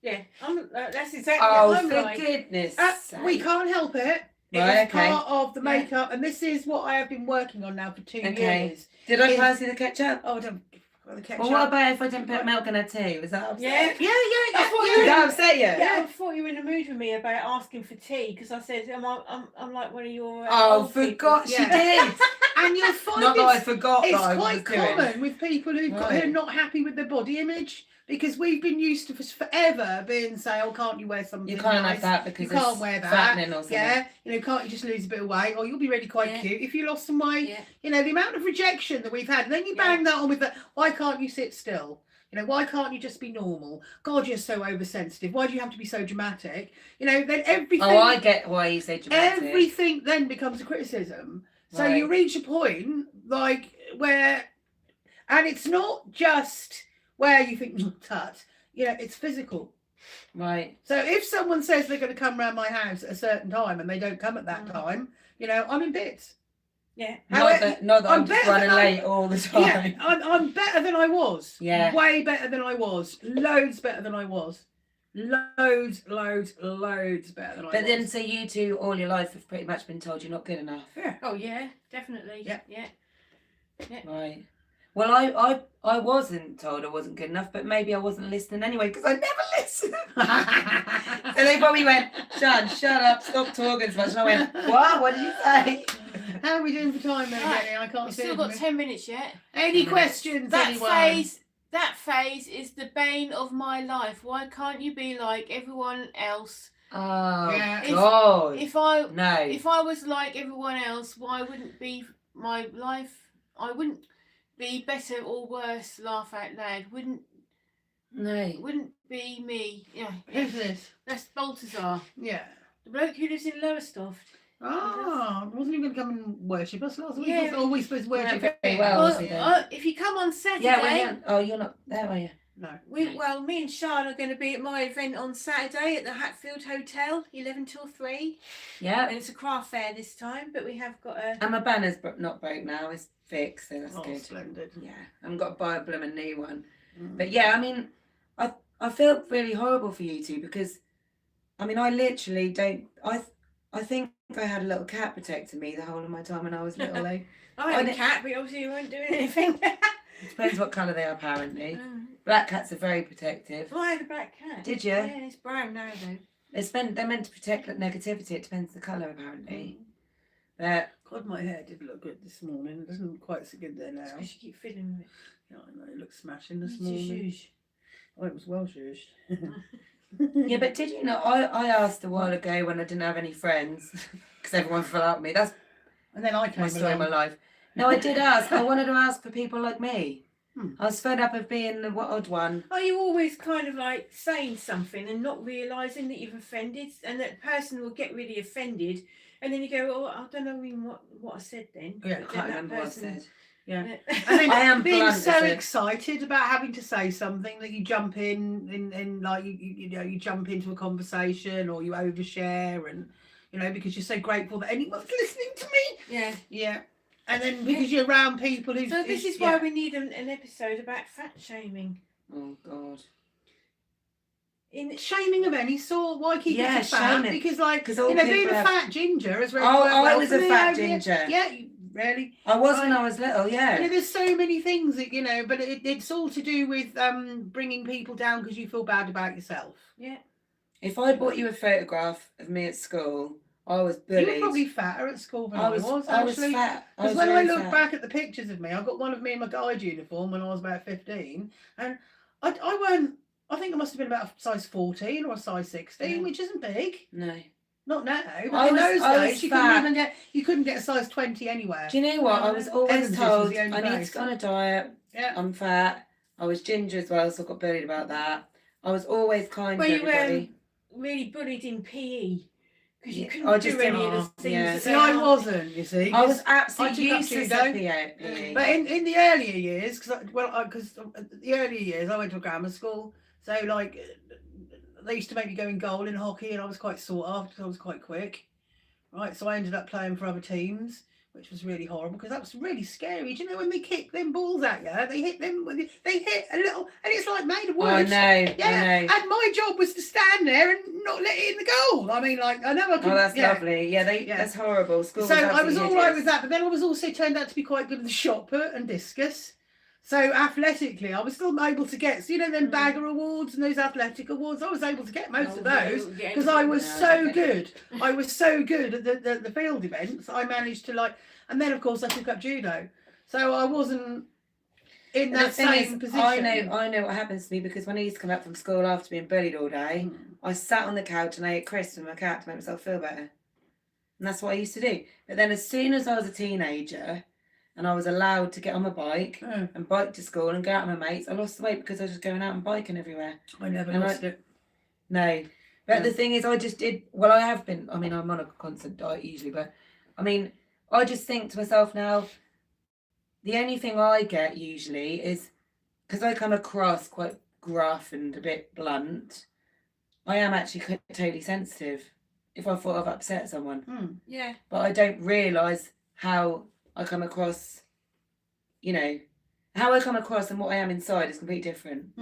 Yeah, that's exactly what I'm for like. Goodness we can't help it. It was part of the makeup, and this is what I have been working on now for 2 years. Did I pass you the ketchup? Oh, I don't. The ketchup. Well, what about if I didn't put milk in her tea? Was that upset? Yeah. Did that upset you? Yeah, I thought you were in a mood with me about asking for tea because I said I'm like one of your. Oh, forgot she did. And you'll find not that I forgot. It's that quite common with people who are not happy with their body image. Because we've been used to forever being say, oh, can't you wear something? You can't nice? have that because you can't wear that. Fattening or something. Yeah, can't you just lose a bit of weight? Or you'll be really quite cute if you lost some weight. Yeah. The amount of rejection that we've had. And then you bang that on with the, why can't you sit still? Why can't you just be normal? God, you're so oversensitive. Why do you have to be so dramatic? Then everything. Oh, I get why you say dramatic. Everything then becomes a criticism. So you reach a point like where, and it's not just where you think, tut, it's physical. Right. So if someone says they're going to come around my house at a certain time and they don't come at that time, I'm in bits. Yeah. Not that I'm just running late all the time. Yeah, I'm better than I was. Yeah. Way better than I was. Loads better than I was. loads better than I But was. then, so you two all your life have pretty much been told you're not good enough. Yeah. Oh yeah, definitely. Yeah. Yeah. Right. Well, I wasn't told I wasn't good enough, but maybe I wasn't listening anyway because I never listened. So they probably went, Shan, shut up, stop talking so much. And I went, what did you say? How are we doing for time then, Right. Jenny? I can't We've see still it. got 10 minutes yet. Any questions, That anyone? phase is the bane of my life. Why can't you be like everyone else? Oh, Yeah. God. If I No. was like everyone else, why wouldn't be my life? I wouldn't be better or worse. Laugh out loud. Wouldn't be me. Yeah. Who's this? That's Balthazar, Yeah. the bloke who lives in Lowestoft. Ah, wasn't he going to come and worship us last week? Yeah. Or are we supposed to worship Very him? well. Well, was he then? if you come on Saturday, Yeah, you're not there, are you? No. me and Shan are going to be at my event on Saturday at the Hatfield Hotel, 11 till 3. Yeah. And it's a craft fair this time, but we have got a... And my banner's not broke now, it's fixed, so that's Oh, good. splendid. Yeah, I haven't got to buy a blooming new one. Mm. But yeah, I mean, I feel really horrible for you two because, I mean, I literally don't. I think I had a little cat protecting me the whole of my time when I was little. Though. I had a cat, but obviously you weren't doing anything. It depends what colour they are, apparently. Black cats are very protective. Well, I had a black cat. Did you? Yeah, it's brown now though. They're meant to protect negativity. It depends the colour, apparently. But God, my hair did look good this morning. It doesn't quite so good there now. Because you keep fiddling with it. Yeah, I know, it looks smashing this It's your morning. shoes. Oh, it was well zhuzhed. yeah, but did you know? I asked a while ago when I didn't have any friends because everyone fell out with me. That's And then I came my story of my along. life. No, I did ask. I wanted to ask for people like me. Hmm. I was fed up of being the odd one. Are you always kind of like saying something and not realising that you've offended, and that person will get really offended, and then you go, "Oh, I don't know even what I said then." Yeah, I But can't then that remember what I person- said. Yeah. Yeah. And then I am being blunt so with it. excited about having to say something that you jump in like you know, you jump into a conversation or you overshare, and you know, because you're so grateful that anyone's listening to me. Yeah. Yeah. And then because you're around people who. So this is why we need an episode about fat shaming. Oh God. Shaming of any sort. Why keep Yeah, it fat? shaming. Because like all you know, being people a have- fat ginger has really Oh, worked I well was for a me fat over the- ginger. Yeah, really. I was when I was little. You know, Yeah. there's so many things that, you know, but it's all to do with bringing people down because you feel bad about yourself. Yeah. If I bought you a photograph of me at school, I was You bullied. were probably fatter at school than I was actually. fat. I Because was when I really look fat. back at the pictures of me, I got one of me in my guide uniform when I was about 15, and I weren't. I think I must have been about a size 14 or a size 16, Yeah. which isn't big. No. Not now. But I in was- those I was days, you fat. couldn't get a size 20 anywhere. Do you know what? I was always Evans was told the only I need place. to go on a diet. Yeah. I'm fat. I was ginger as well, so I got bullied about that. I was always kind Well, to you everybody. really bullied in PE because you Yeah, couldn't I just do any didn't- of the things. yeah. that See, they I are. wasn't. You see, I was I absolutely took up useless judo. at PE. But in the earlier years, because the earlier years I went to a grammar school, so like they used to make me go in goal in hockey, and I was quite sought after because I was quite quick, right? So I ended up playing for other teams, which was really horrible because that was really scary. Do you know when they kick them balls at you, they hit them, they hit a little, and it's like made of wood. I know. Yeah, I know. and my job was to stand there and not let it in the goal. I mean, like I know I could. Oh, that's yeah. lovely. Yeah, that's horrible. School So I was absolutely all right hideous. with that, but then I was also turned out to be quite good at the shot put and discus. So athletically, I was still able to get, so, you know, them bagger awards and those athletic awards. I was able to get most of those because I was so good. I was so good at the field events. I managed to like, and then of course I took up judo. So I wasn't in The that thing same is, position. I know what happens to me because when I used to come back from school after being bullied all day, I sat on the couch and I ate crisps with my cat to make myself feel better. And that's what I used to do. But then as soon as I was a teenager and I was allowed to get on my bike Oh, and bike to school and go out with my mates, I lost the weight because I was just going out and biking everywhere. I never And lost it. No. But Yeah. the thing is, I just did, well, I have been, I mean, I'm on a constant diet usually, but I mean, I just think to myself now, the only thing I get usually is, because I come across quite gruff and a bit blunt, I am actually totally sensitive if I thought I've upset someone. Yeah. But I don't realise how I come across, you know, how I come across and what I am inside is completely different.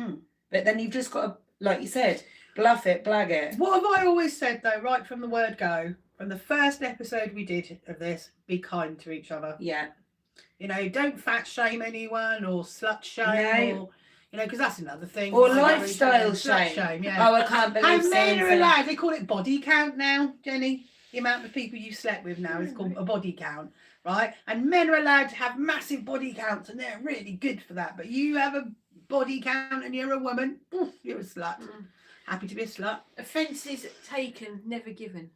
But then you've just got to, like you said, Bluff it, blag it. What have I always said though, right from the word go, from the first episode we did of this, be kind to each other. Yeah. You know, don't fat shame anyone or slut shame No. or, you know, because that's another thing. Or I don't lifestyle really- slut shame. yeah. Oh, I can't believe And men so-and-so. are allowed, they call it body count now, Jenny. The amount of people you've slept with now is called a body count, right? And men are allowed to have massive body counts and they're really good for that. But you have a body count and you're a woman, oof, you're a slut. Happy to be a slut. Offences taken, never given.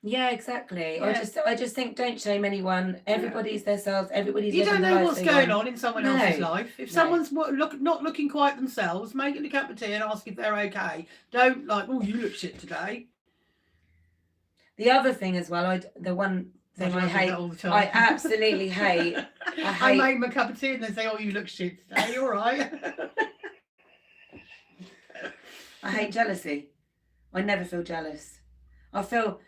Yeah, exactly. Yeah. I just think don't shame anyone. Everybody's themselves. Everybody's. You don't living the know life what's they going want. on in someone No. else's life. If No. someone's not looking quite themselves, make it a cup of tea and ask if they're okay. Don't like, oh, you look shit today. The other thing as well, the one thing I do hate, that all the time. I absolutely hate. I made them a cup of tea and they say, oh, you look shit today. All right. I hate jealousy. I never feel jealous. I feel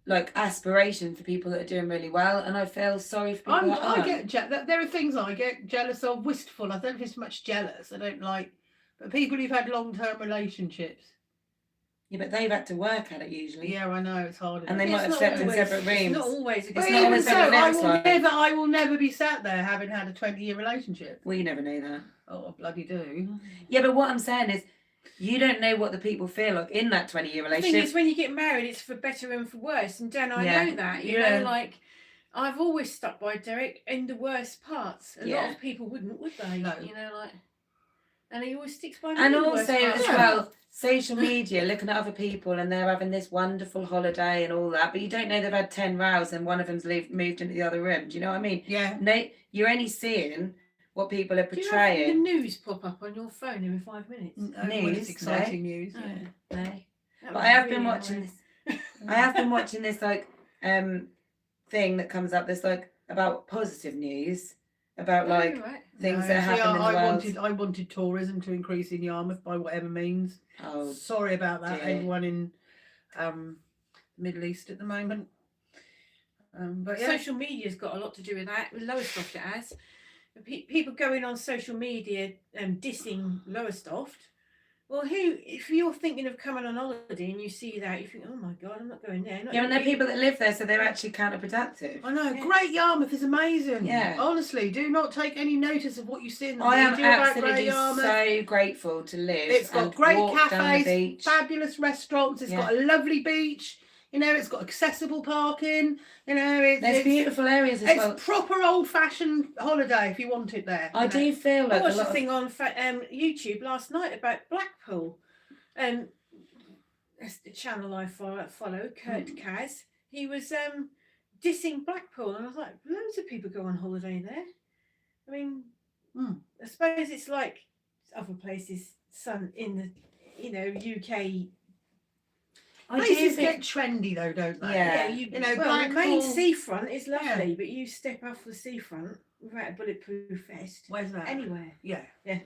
like aspiration for people that are doing really well, and I feel sorry for people that aren't. There are things I get jealous of, wistful. I don't feel so much jealous. I don't like, but people who've had long-term relationships. Yeah, but they've had to work at it usually. Yeah, I know it's hard. And they It's might have not slept in always- separate rooms. It's not always a But good not even always so, what it I looks will like. I will never be sat there having had a 20-year relationship. Well, you never know that. Oh, I bloody do. Yeah, but what I'm saying is, you don't know what the people feel like in that 20-year The thing relationship. is, when you get married, it's for better and for worse. And Dan, I Yeah. know that. You Yeah. know, like, I've always stuck by Derek in the worst parts. A lot Yeah. of people wouldn't, would they? No. You know, like, and he always sticks by me. And in the also worst parts. as well, social media, looking at other people and they're having this wonderful holiday and all that, but you don't know they've had 10 rows and one of them's moved into the other room. Do you know what I mean? Yeah. No, you're only seeing what people are Do you have portraying. the news pop up on your phone every 5 minutes? Only when it's News, exciting news. No. Yeah. No. That But was I have been really watching annoying. this. I have been watching this like thing that comes up. That's like about positive news, about like Oh, right. things No, that see, happen in the world. I wanted tourism to increase in Yarmouth by whatever means. Oh, Sorry about that, dear. everyone in the Middle East at the moment. But yeah. Social media's got a lot to do with that. With Lowestoft, it has. People going on social media dissing Lowestoft. Well, if you're thinking of coming on holiday and you see that, you think, oh my God, I'm not going there. Not yeah, and they're even- people that live there, so they're actually counterproductive. I know, Yeah. Great Yarmouth is amazing. Yeah. Honestly, do not take any notice of what you see in the I am media about Great absolutely Yarmouth. so grateful to live. It's got and great walk down the cafes, beach. fabulous restaurants. It's got a lovely beach. You know, it's got accessible parking. You know, There's it's beautiful areas as It's well. proper old-fashioned holiday if you want it there. I you know. do feel I like a watched a lot of thing on YouTube last night about Blackpool. That's the channel I follow, Kurt Kaz. He was dissing Blackpool, and I was like, loads of people go on holiday there. I mean, I suppose it's like other places, some in the UK. I do Places think get trendy though, don't they? Yeah. You know, well, the main Blackpool. seafront is lovely, but you step off the seafront without a bulletproof vest. Where's that? Anywhere. Yeah. Yeah.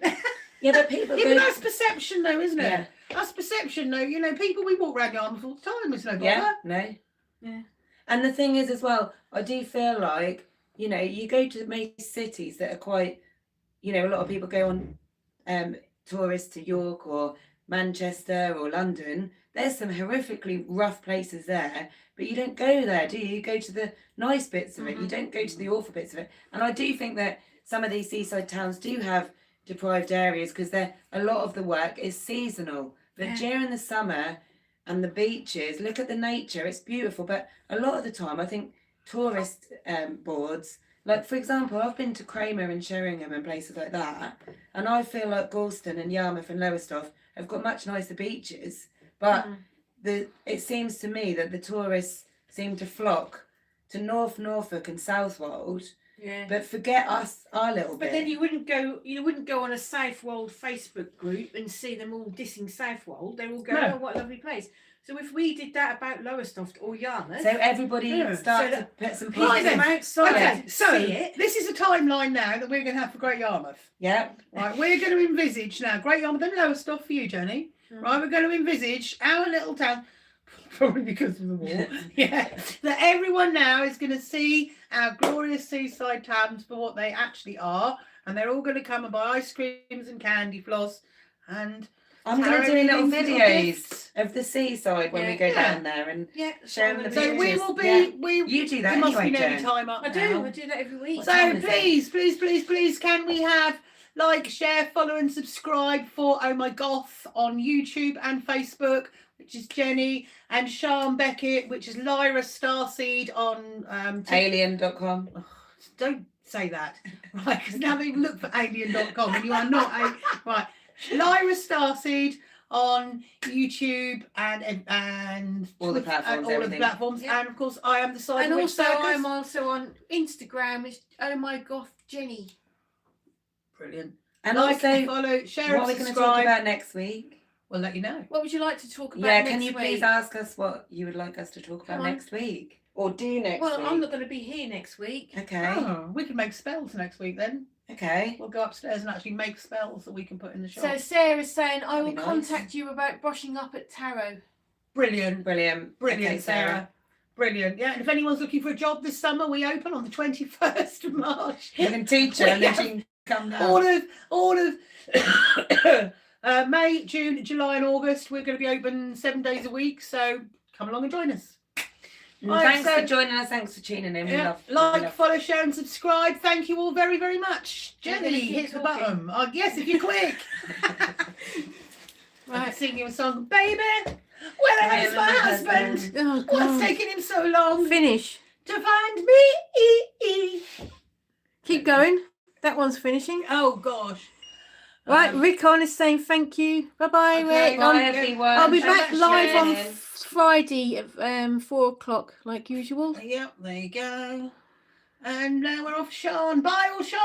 yeah, but people Yeah, go. but that's perception though, isn't it? Yeah. That's perception though. You know, people, we walk around Yarmouth all the time, it's no bother. Yeah, no. Yeah. And the thing is as well, I do feel like, you know, you go to most cities that are quite, you know, a lot of people go on tourists to York or Manchester or London. There's some horrifically rough places there, but you don't go there, do you? You go to the nice bits of it. You don't go to the awful bits of it. And I do think that some of these seaside towns do have deprived areas because a lot of the work is seasonal. But during the summer and the beaches, look at the nature, it's beautiful. But a lot of the time, I think tourist boards, like for example, I've been to Cramer and Sheringham and places like that, and I feel like Galston and Yarmouth and Lowestoft have got much nicer beaches. But it seems to me that the tourists seem to flock to North Norfolk and Southwold, but forget us our little bit. But then you wouldn't go on a Southwold Facebook group and see them all dissing Southwold. They all go, No. oh, what a lovely place. So if we did that about Lowestoft or Yarmouth, so everybody start So to put some people Right pieces. then. outside Okay, so see it. this is a timeline now that we're going to have for Great Yarmouth. Yeah. Right, we're going to envisage now Great Yarmouth and Lowestoft for you, Jenny. Right, we're going to envisage our little town, probably because of the war, that everyone now is going to see our glorious seaside towns for what they actually are, and they're all going to come and buy ice creams and candy floss and I'm going to do Tarot little readings, little videos gifts. of the seaside when we go Yeah. down there and Yeah. sharing the So we pictures. will be. Yeah. We You do that we must be anyway, nearly Jen. time up I now. do that every week. So time is it? please, can we have like, share, follow, and subscribe for Oh My Goth on YouTube and Facebook, which is Jenny, and Shan Beckett, which is Lyra Starseed on Alien.com. Don't say that, right? Because now they look for alien.com and you are not right. Lyra Starseed on YouTube and All the platforms, and all of the everything. platforms, Yeah. and of course I am the Side And Witch also, Circus. I'm also on Instagram. It's Oh My Goth Jenny. Brilliant. And Like, also, follow, share, what are we and going to talk subscribe. about next week? We'll let you know. What would you like to talk about Yeah, next can you week? please ask us what you would like us to talk about Come on. next week? Or do next Well, week? I'm not going to be here next week. Okay. Oh, we can make spells next week then. Okay. We'll go upstairs and actually make spells that we can put in the shop. So Sarah's saying, I will That'd be nice. contact you about brushing up at tarot. Brilliant. Brilliant. Brilliant, Okay, Sarah. Brilliant. Yeah, and if anyone's looking for a job this summer, we open on the 21st of March. You can teach her and then she can come down. All of May, June, July, and August. We're going to be open 7 days a week, so come along and join us. And Right, thanks so- for joining us. Thanks for tuning in. We Yeah, love like, we love- follow, share, and subscribe. Thank you all very, very much. Are you Jenny, gonna keep hit the talking? button. Yes, if you're quick. I Right. can sing you a song, baby. Where the hell is my husband? Oh, What's God. taking him so long Finish. to find me? Keep going. That one's finishing. Oh gosh. Right, Rick on is saying thank you. Bye-bye, Okay, Rick. Bye, everyone. I'll be Thanks back for live on sharing. Friday at 4 o'clock, like usual. Yep, there you go. And now we're off, Sean. Bye, all Sean.